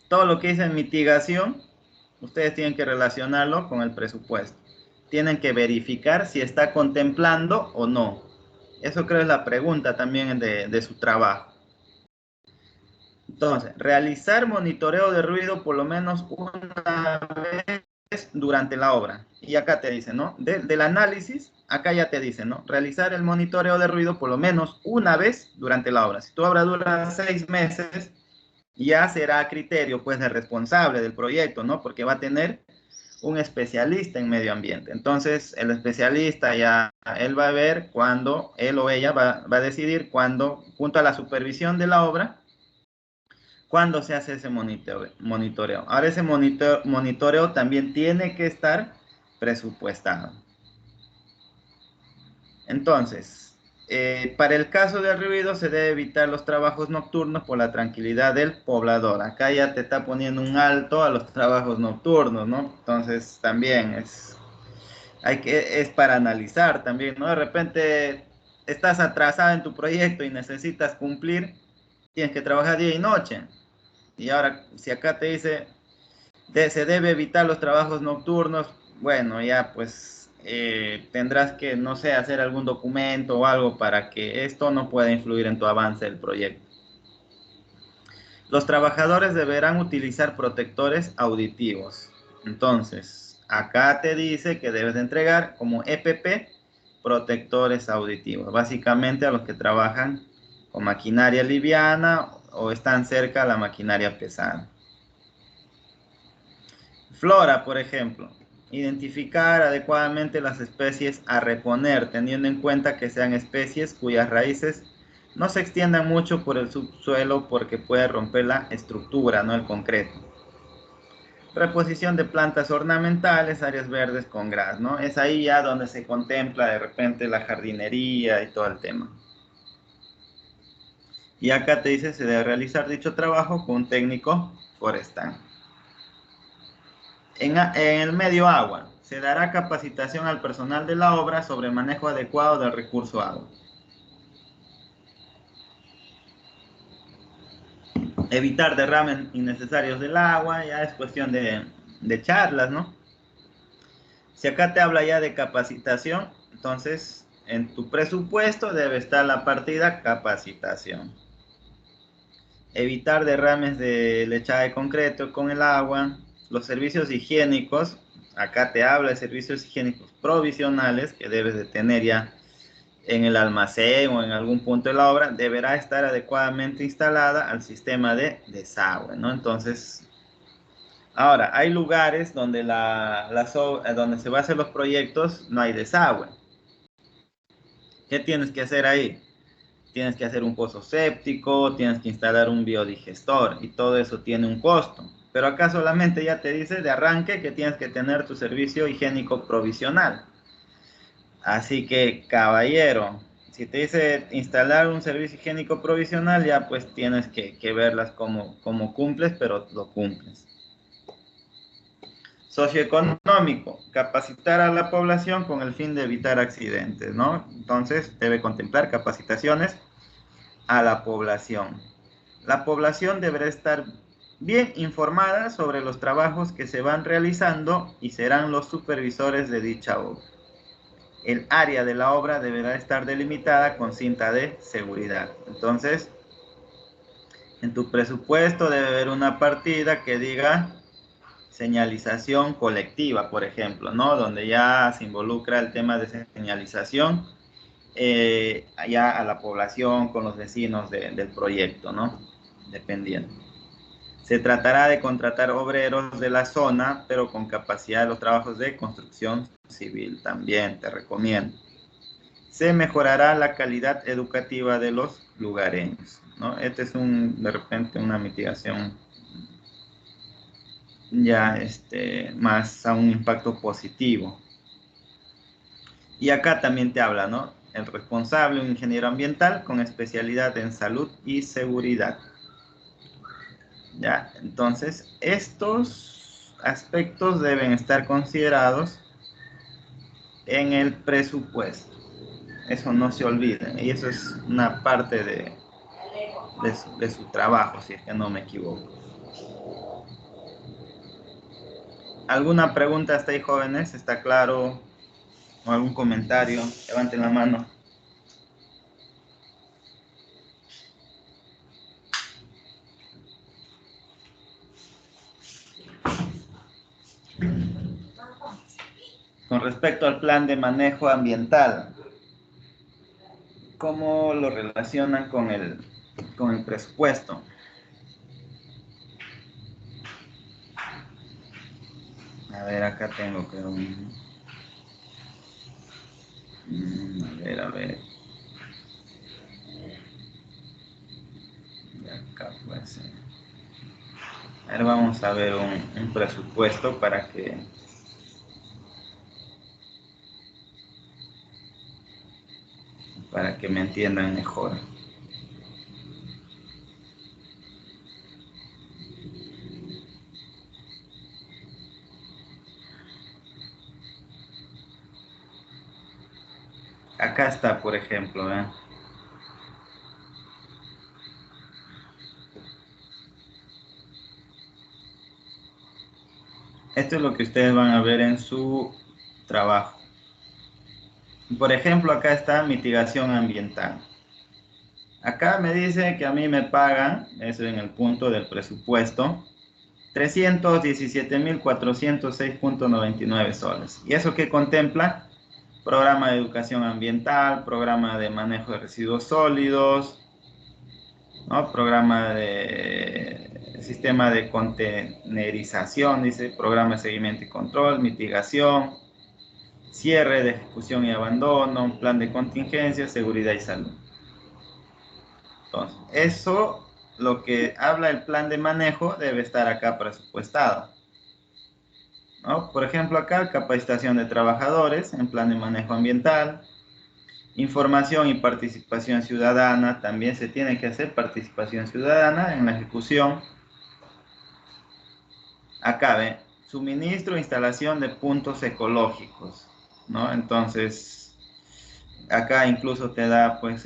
Todo lo que dice mitigación, ustedes tienen que relacionarlo con el presupuesto. Tienen que verificar si está contemplando o no. Eso creo es la pregunta también de su trabajo. Entonces, realizar monitoreo de ruido por lo menos una vez durante la obra. Y acá te dice, ¿no? Del análisis, acá ya te dice, ¿no? Realizar el monitoreo de ruido por lo menos una vez durante la obra. Si tu obra dura 6 meses, ya será a criterio, pues, del responsable del proyecto, ¿no? Porque va a tener un especialista en medio ambiente. Entonces, el especialista ya, él va a ver cuándo, él o ella va a decidir cuándo, junto a la supervisión de la obra, cuándo se hace ese monitoreo. Ahora, ese monitoreo también tiene que estar presupuestado. Entonces, Para el caso del ruido se debe evitar los trabajos nocturnos por la tranquilidad del poblador. Acá ya te está poniendo un alto a los trabajos nocturnos, ¿no? Entonces también es para analizar también, ¿no? De repente estás atrasado en tu proyecto y necesitas cumplir, tienes que trabajar día y noche. Y ahora, si acá te dice, se debe evitar los trabajos nocturnos, bueno, ya pues tendrás que, no sé, hacer algún documento o algo para que esto no pueda influir en tu avance del proyecto. Los trabajadores deberán utilizar protectores auditivos. Entonces, acá te dice que debes de entregar como EPP protectores auditivos, básicamente a los que trabajan con maquinaria liviana o están cerca a la maquinaria pesada. Flora, por ejemplo, identificar adecuadamente las especies a reponer, teniendo en cuenta que sean especies cuyas raíces no se extiendan mucho por el subsuelo porque puede romper la estructura, no el concreto. Reposición de plantas ornamentales, áreas verdes con gras, ¿no? Es ahí ya donde se contempla de repente la jardinería y todo el tema. Y acá te dice se debe realizar dicho trabajo con un técnico forestal. En el medio agua, se dará capacitación al personal de la obra sobre el manejo adecuado del recurso agua. Evitar derrames innecesarios del agua, ya es cuestión de charlas, ¿no? Si acá te habla ya de capacitación, entonces en tu presupuesto debe estar la partida capacitación. Evitar derrames de lechada de concreto con el agua. Los servicios higiénicos, acá te habla de servicios higiénicos provisionales que debes de tener ya en el almacén o en algún punto de la obra, deberá estar adecuadamente instalada al sistema de desagüe, ¿no? Entonces, ahora, hay lugares donde, donde se van a hacer los proyectos, no hay desagüe. ¿Qué tienes que hacer ahí? Tienes que hacer un pozo séptico, tienes que instalar un biodigestor y todo eso tiene un costo. Pero acá solamente ya te dice de arranque que tienes que tener tu servicio higiénico provisional. Así que, caballero, si te dice instalar un servicio higiénico provisional, ya pues tienes que verlas como cumples, pero lo cumples. Socioeconómico, capacitar a la población con el fin de evitar accidentes, ¿no? Entonces, debe contemplar capacitaciones a la población. La población deberá estar bien informada sobre los trabajos que se van realizando y serán los supervisores de dicha obra. El área de la obra deberá estar delimitada con cinta de seguridad. Entonces, en tu presupuesto debe haber una partida que diga señalización colectiva, por ejemplo, ¿no? Donde ya se involucra el tema de señalización ya a la población con los vecinos del proyecto, ¿no? Dependiendo. Se tratará de contratar obreros de la zona, pero con capacidad de los trabajos de construcción civil también, te recomiendo. Se mejorará la calidad educativa de los lugareños, ¿no? Este es de repente una mitigación ya más a un impacto positivo. Y acá también te habla, ¿no? El responsable, un ingeniero ambiental con especialidad en salud y seguridad. Ya, entonces estos aspectos deben estar considerados en el presupuesto. Eso no se olvide. Y eso es una parte de su trabajo, si es que no me equivoco. ¿Alguna pregunta hasta ahí, jóvenes? ¿Está claro? ¿O algún comentario? Levanten la mano. Con respecto al plan de manejo ambiental, ¿cómo lo relacionan con el presupuesto? A ver, acá tengo que a ver. Y acá pues. A ver, vamos a ver un presupuesto para que para que me entiendan mejor. Acá está, por ejemplo, ¿eh? Esto es lo que ustedes van a ver en su trabajo. Por ejemplo, acá está mitigación ambiental. Acá me dice que a mí me pagan, eso en el punto del presupuesto, 317.406.99 soles. ¿Y eso qué contempla? Programa de educación ambiental, programa de manejo de residuos sólidos, ¿no? Programa de sistema de contenerización, dice, programa de seguimiento y control, mitigación, cierre de ejecución y abandono, plan de contingencia, seguridad y salud. Entonces, eso, lo que habla el plan de manejo, debe estar acá presupuestado, ¿no? Por ejemplo, acá, capacitación de trabajadores en plan de manejo ambiental, información y participación ciudadana, también se tiene que hacer participación ciudadana en la ejecución. Acá, ve, suministro e instalación de puntos ecológicos, ¿no? Entonces, acá incluso te da, pues,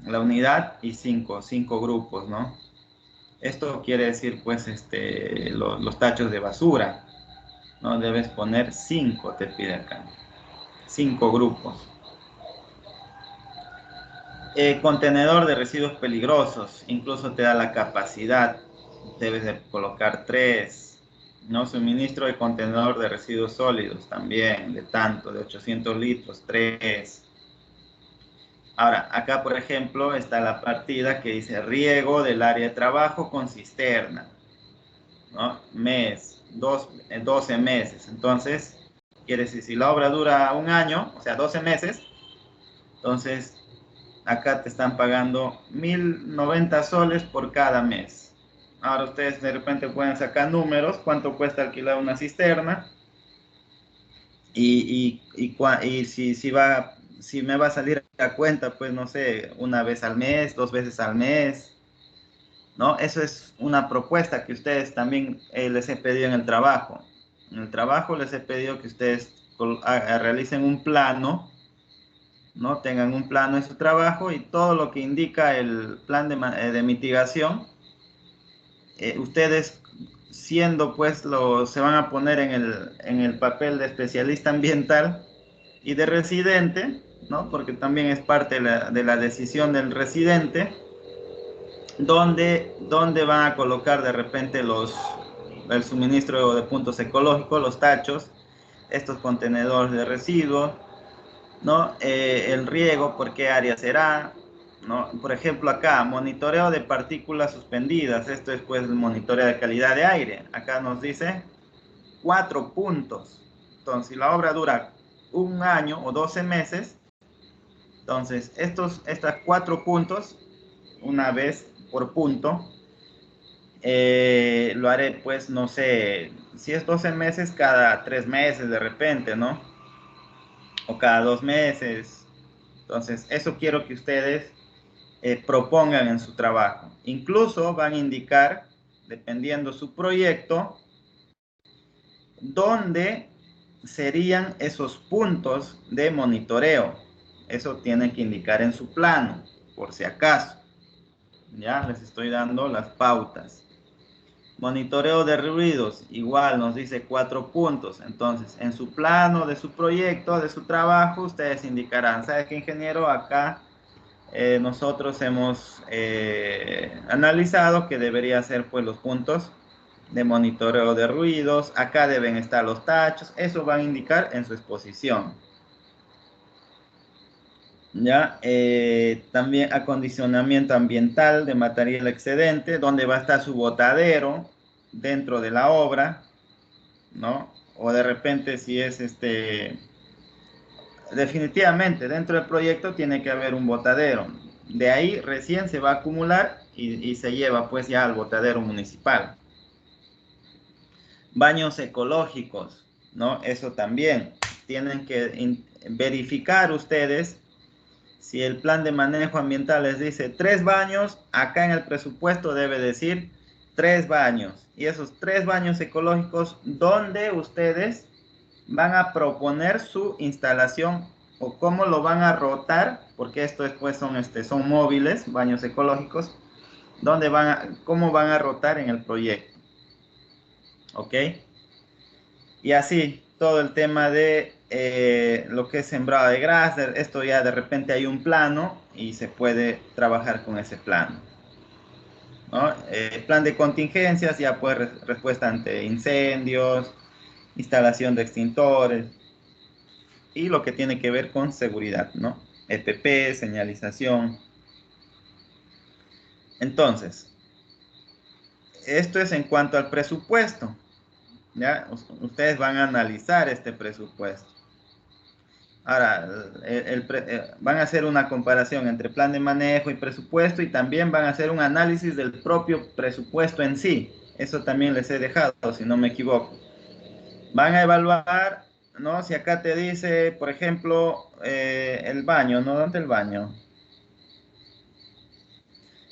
la unidad y cinco grupos, ¿no? Esto quiere decir, pues, los tachos de basura, ¿no? Debes poner 5, te pide acá. 5 grupos. Contenedor de residuos peligrosos, incluso te da la capacidad, debes de colocar 3, ¿no? Suministro de contenedor de residuos sólidos, también, de tanto, de 800 litros, 3. Ahora, acá, por ejemplo, está la partida que dice riego del área de trabajo con cisterna, ¿no? 12 meses. Entonces, quiere decir, si la obra dura un año, o sea, 12 meses, entonces, acá te están pagando 1.090 soles por cada mes. Ahora ustedes de repente pueden sacar números, cuánto cuesta alquilar una cisterna, y si me va a salir a cuenta, pues no sé, una vez al mes, 2 veces al mes, ¿no? Eso es una propuesta que ustedes también les he pedido en el trabajo. En el trabajo les he pedido que ustedes realicen un plano, ¿no? Tengan un plano en su trabajo y todo lo que indica el plan de mitigación, ustedes siendo pues se van a poner en el papel de especialista ambiental y de residente, ¿no? Porque también es parte de la decisión del residente, donde van a colocar de repente el suministro de puntos ecológicos, los tachos, estos contenedores de residuos, ¿no? El riego, por qué área será, ¿no? Por ejemplo, acá, monitoreo de partículas suspendidas. Esto es pues el monitoreo de calidad de aire. Acá nos dice 4 puntos. Entonces, si la obra dura un año o 12 meses, entonces estos 4 puntos, una vez por punto, lo haré pues, no sé, si es 12 meses, cada 3 meses de repente, ¿no? O cada 2 meses. Entonces, eso quiero que ustedes propongan en su trabajo. Incluso van a indicar, dependiendo su proyecto, dónde serían esos puntos de monitoreo. Eso tienen que indicar en su plano, por si acaso. Ya les estoy dando las pautas. Monitoreo de ruidos, igual nos dice 4 puntos. Entonces, en su plano de su proyecto, de su trabajo, ustedes indicarán, ¿sabe qué, ingeniero? Acá nosotros hemos analizado que debería ser pues los puntos de monitoreo de ruidos. Acá deben estar los tachos. Eso van a indicar en su exposición. ¿Ya? También acondicionamiento ambiental de material excedente, donde va a estar su botadero dentro de la obra, ¿no? O de repente si es definitivamente dentro del proyecto tiene que haber un botadero. De ahí recién se va a acumular y se lleva pues ya al botadero municipal. Baños ecológicos, ¿no? Eso también tienen que verificar ustedes Si el plan de manejo ambiental les dice 3 baños, acá en el presupuesto debe decir 3 baños. Y esos 3 baños ecológicos, donde ustedes van a proponer su instalación o cómo lo van a rotar, porque esto después son móviles, baños ecológicos, donde cómo van a rotar en el proyecto. ¿Ok? Y así, todo el tema de lo que es sembrado de grasa, esto ya de repente hay un plano y se puede trabajar con ese plano, ¿no? Plan de contingencias, ya pues respuesta ante incendios, instalación de extintores y lo que tiene que ver con seguridad, ¿no? EPP, señalización. Entonces, esto es en cuanto al presupuesto. ¿Ya? Ustedes van a analizar este presupuesto. Ahora, van a hacer una comparación entre plan de manejo y presupuesto y también van a hacer un análisis del propio presupuesto en sí. Eso también les he dejado, si no me equivoco. Van a evaluar, ¿no? Si acá te dice, por ejemplo, el baño, ¿no? ¿Dónde el baño?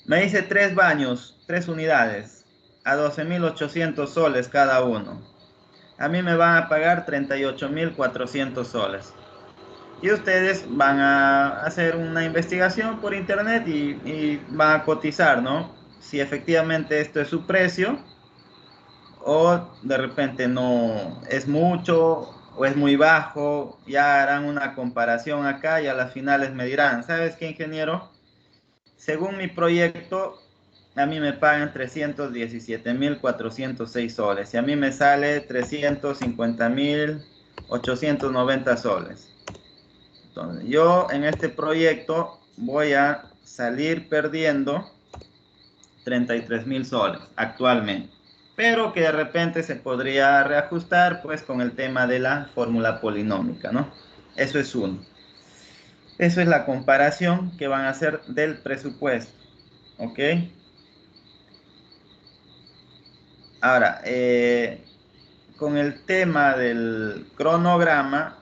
Me dice 3 baños, 3 unidades, a 12.800 soles cada uno. A mí me van a pagar 38.400 soles. Y ustedes van a hacer una investigación por internet y van a cotizar, ¿no? Si efectivamente esto es su precio o de repente no es mucho o es muy bajo. Ya harán una comparación acá y a las finales me dirán, ¿sabes qué, ingeniero? Según mi proyecto, a mí me pagan 317.406 soles y a mí me sale 350.890 soles. Entonces, yo en este proyecto voy a salir perdiendo 33.000 soles actualmente, pero que de repente se podría reajustar pues con el tema de la fórmula polinómica, ¿no? Eso es uno. Eso es la comparación que van a hacer del presupuesto, ¿ok? Ahora, con el tema del cronograma,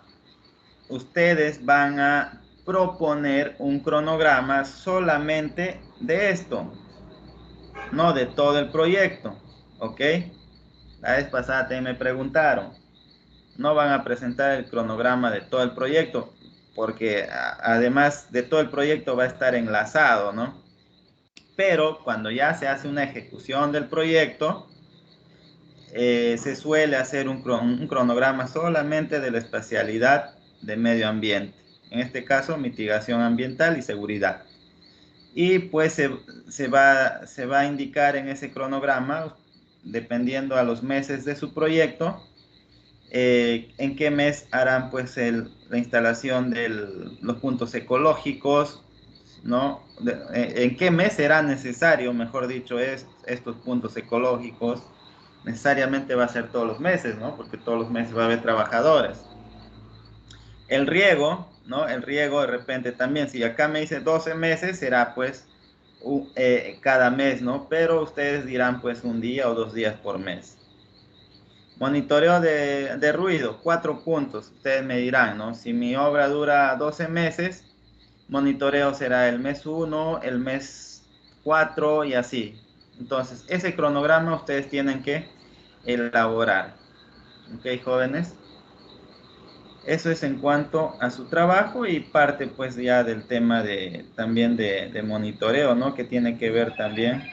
ustedes van a proponer un cronograma solamente de esto, no de todo el proyecto, ¿ok? La vez pasada también me preguntaron, no van a presentar el cronograma de todo el proyecto, porque además de todo el proyecto va a estar enlazado, ¿no? Pero cuando ya se hace una ejecución del proyecto, se suele hacer un cronograma solamente de la especialidad de medio ambiente, en este caso mitigación ambiental y seguridad. Y pues se va a indicar en ese cronograma, dependiendo a los meses de su proyecto, en qué mes harán pues la instalación de los puntos ecológicos, ¿no? En qué mes será necesario, mejor dicho, estos puntos ecológicos. Necesariamente va a ser todos los meses, ¿no? Porque todos los meses va a haber trabajadores. El riego, ¿no? El riego de repente también, si acá me dice 12 meses, será pues cada mes, ¿no? Pero ustedes dirán pues un día o 2 días por mes. Monitoreo de ruido, 4 puntos. Ustedes me dirán, ¿no? Si mi obra dura 12 meses, monitoreo será el mes 1, el mes 4 y así. Entonces, ese cronograma ustedes tienen que elaborar. ¿Ok, jóvenes? Eso es en cuanto a su trabajo y parte pues ya del tema también de monitoreo, ¿no? Que tiene que ver también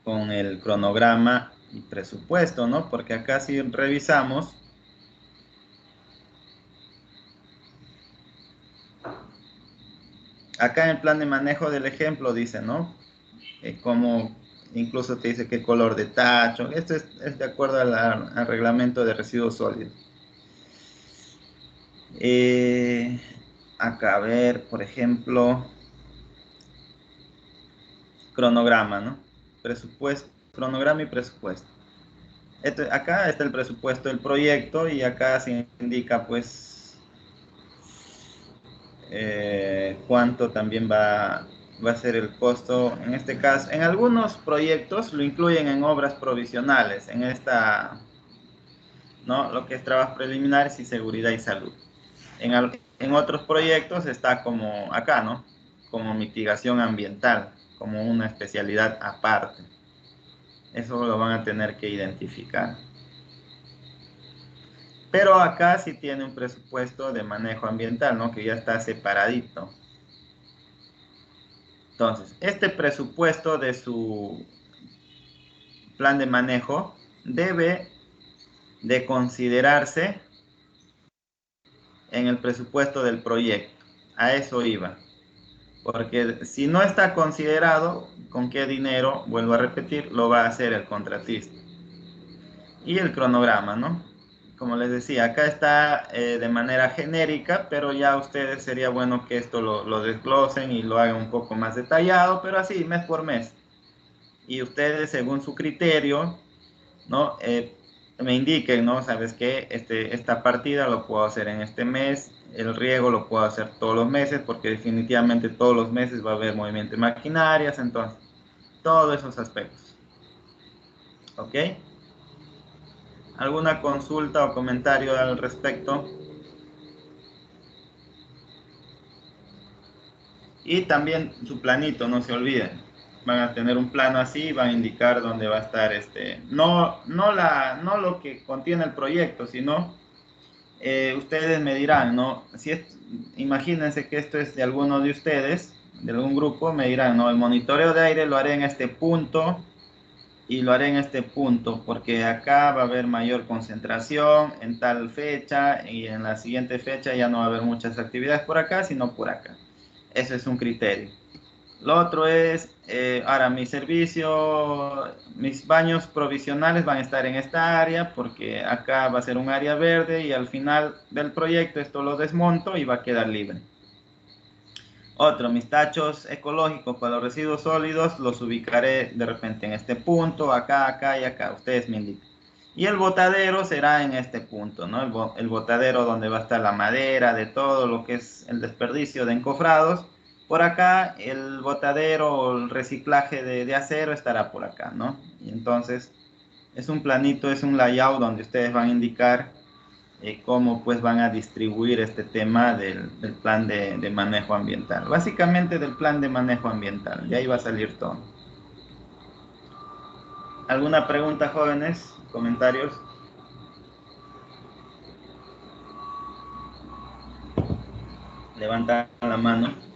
con el cronograma y presupuesto, ¿no? Porque acá si revisamos, acá en el plan de manejo del ejemplo dice, ¿no? Como incluso te dice qué color de tacho. Esto es de acuerdo al reglamento de residuos sólidos. Acá a ver, por ejemplo, cronograma, ¿no? Presupuesto, cronograma y presupuesto. Acá está el presupuesto del proyecto y acá se indica pues cuánto también va a ser el costo. En este caso, en algunos proyectos lo incluyen en obras provisionales, en esta, ¿no? Lo que es trabajos preliminares y seguridad y salud. En en otros proyectos está como acá, ¿no? Como mitigación ambiental, como una especialidad aparte. Eso lo van a tener que identificar. Pero acá sí tiene un presupuesto de manejo ambiental, ¿no? Que ya está separadito. Entonces, este presupuesto de su plan de manejo debe de considerarse en el presupuesto del proyecto. A eso iba. Porque si no está considerado, ¿con qué dinero? Vuelvo a repetir, lo va a hacer el contratista. Y el cronograma, ¿no? Como les decía, acá está de manera genérica, pero ya ustedes sería bueno que esto lo desglosen y lo hagan un poco más detallado, pero así, mes por mes. Y ustedes, según su criterio, ¿no? Me indiquen, ¿no? ¿Sabes qué? Esta partida lo puedo hacer en este mes, el riego lo puedo hacer todos los meses, porque definitivamente todos los meses va a haber movimiento de maquinarias, entonces, todos esos aspectos. ¿Ok? ¿Alguna consulta o comentario al respecto? Y también su planito, no se olviden. Van a tener un plano así, van a indicar dónde va a estar no lo que contiene el proyecto, sino ustedes me dirán, ¿no? Imagínense que esto es de alguno de ustedes, de algún grupo, me dirán, no, el monitoreo de aire lo haré en este punto y lo haré en este punto, porque acá va a haber mayor concentración en tal fecha y en la siguiente fecha ya no va a haber muchas actividades por acá, sino por acá. Ese es un criterio. Lo otro es, ahora mi servicio, mis baños provisionales van a estar en esta área porque acá va a ser un área verde y al final del proyecto esto lo desmonto y va a quedar libre. Otro, mis tachos ecológicos para los residuos sólidos los ubicaré de repente en este punto, acá, acá y acá, ustedes me indican. Y el botadero será en este punto, ¿no? El botadero donde va a estar la madera, de todo lo que es el desperdicio de encofrados. Por acá, el botadero o el reciclaje de acero estará por acá, ¿no? Y entonces, es un planito, es un layout donde ustedes van a indicar cómo pues van a distribuir este tema del plan de manejo ambiental. Básicamente del plan de manejo ambiental, de ahí va a salir todo. ¿Alguna pregunta, jóvenes? ¿Comentarios? Levantan la mano.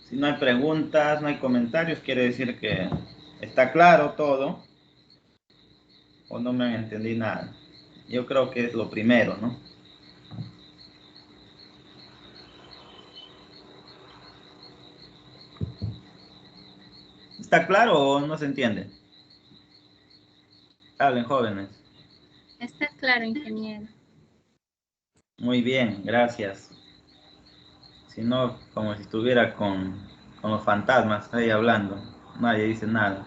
Si no hay preguntas, no hay comentarios, quiere decir que está claro todo o no me entendí nada. Yo creo que es lo primero, ¿no? ¿Está claro o no se entiende? Hablen, jóvenes.
Está claro, ingeniero.
Muy bien, gracias. Si no, como si estuviera con los fantasmas ahí hablando. Nadie dice nada.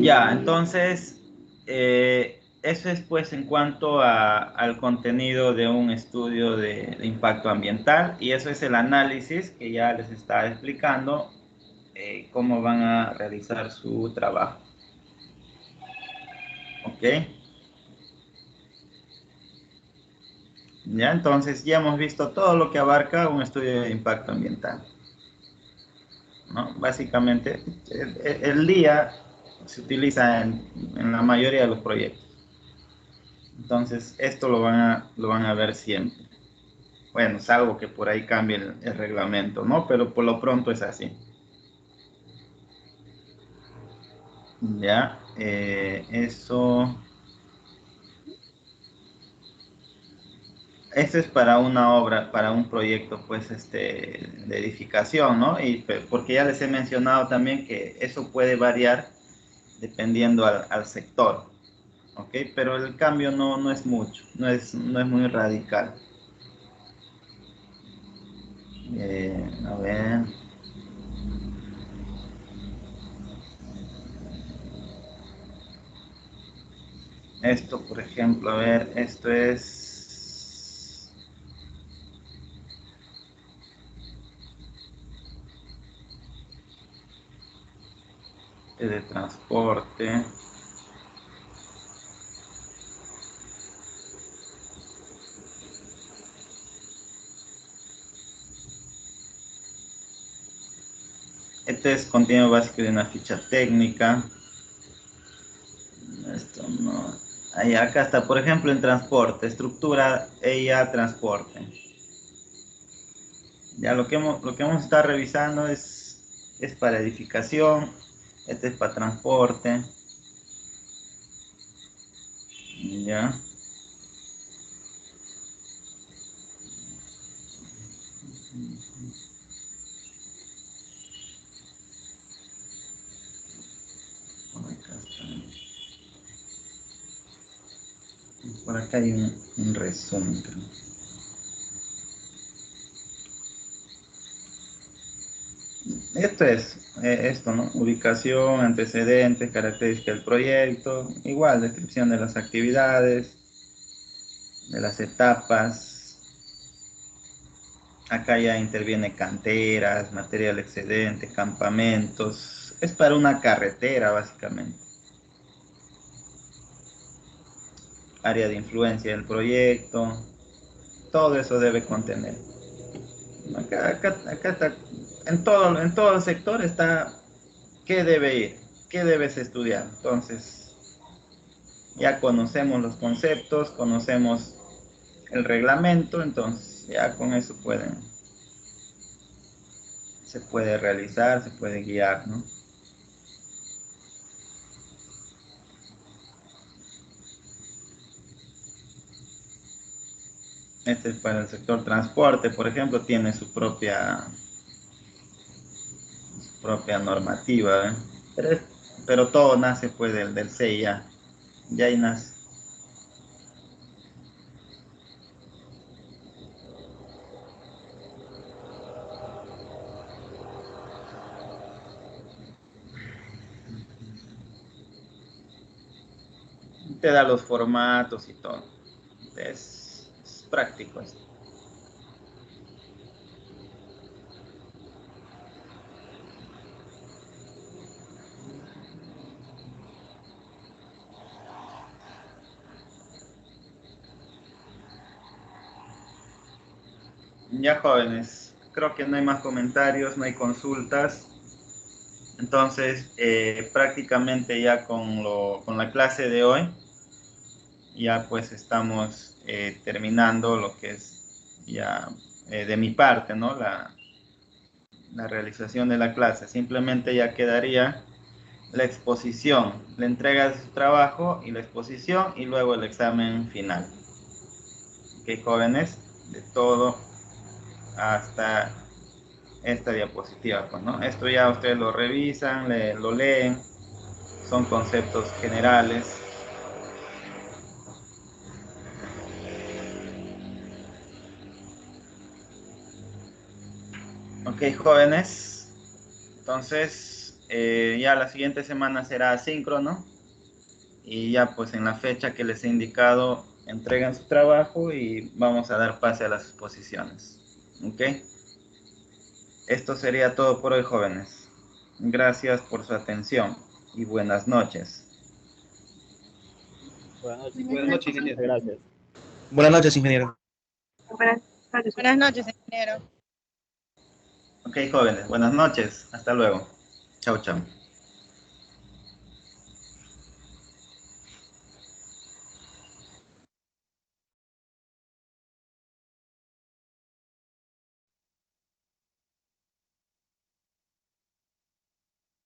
Ya, entonces, eso es pues en cuanto al contenido de un estudio de impacto ambiental y eso es el análisis que ya les estaba explicando cómo van a realizar su trabajo. ¿Ok? Ya, entonces ya hemos visto todo lo que abarca un estudio de impacto ambiental, ¿no? Básicamente, el día se utiliza en la mayoría de los proyectos. Entonces, esto lo van a ver siempre. Bueno, salvo que por ahí cambie el reglamento, ¿no? Pero por lo pronto es así. Ya, eso es para una obra, para un proyecto, pues, de edificación, ¿no? Porque ya les he mencionado también que eso puede variar dependiendo al sector, ¿ok? Pero el cambio no es mucho, no es muy radical. A ver. Esto, por ejemplo, a ver, esto es de transporte. Este es contenido básico de una ficha técnica. Esto no. Ahí, acá está, por ejemplo, en transporte, estructura EIA transporte. Ya lo que vamos a estar revisando es para edificación, este es para transporte. Ya. Acá está. Por acá hay un resumen, creo. Esto es, esto, ¿no? Ubicación, antecedentes, características del proyecto, igual, descripción de las actividades, de las etapas. Acá ya interviene canteras, material excedente, campamentos. Es para una carretera, básicamente. Área de influencia del proyecto. Todo eso debe contener. Acá está, en todo el sector está qué debe ir, qué debes estudiar. Entonces, ya conocemos los conceptos, conocemos el reglamento, entonces ya con eso se puede realizar, se puede guiar, ¿no? Este es para el sector transporte, por ejemplo, tiene su propia normativa, ¿eh? Pero todo nace pues del CIA, ya ahí nace. Te da los formatos y todo. Es práctico esto. Ya jóvenes, creo que no hay más comentarios, no hay consultas. Entonces, prácticamente ya con la clase de hoy, ya pues estamos terminando lo que es ya de mi parte, ¿no? La realización de la clase. Simplemente ya quedaría la exposición, la entrega de su trabajo y la exposición y luego el examen final. Ok, jóvenes, de todo hasta esta diapositiva, pues, ¿no? Esto ya ustedes lo revisan, lo leen, son conceptos generales. Ok, jóvenes, entonces ya la siguiente semana será asíncrono y ya pues en la fecha que les he indicado entregan su trabajo y vamos a dar pase a las exposiciones. Ok, esto sería todo por hoy, jóvenes. Gracias por su atención y buenas noches.
Buenas noches,
ingeniero.
ingeniero.
Gracias. Buenas noches, ingeniero.
Buenas noches, ingeniero.
Ok, jóvenes, buenas noches. Hasta luego. Chau, chau.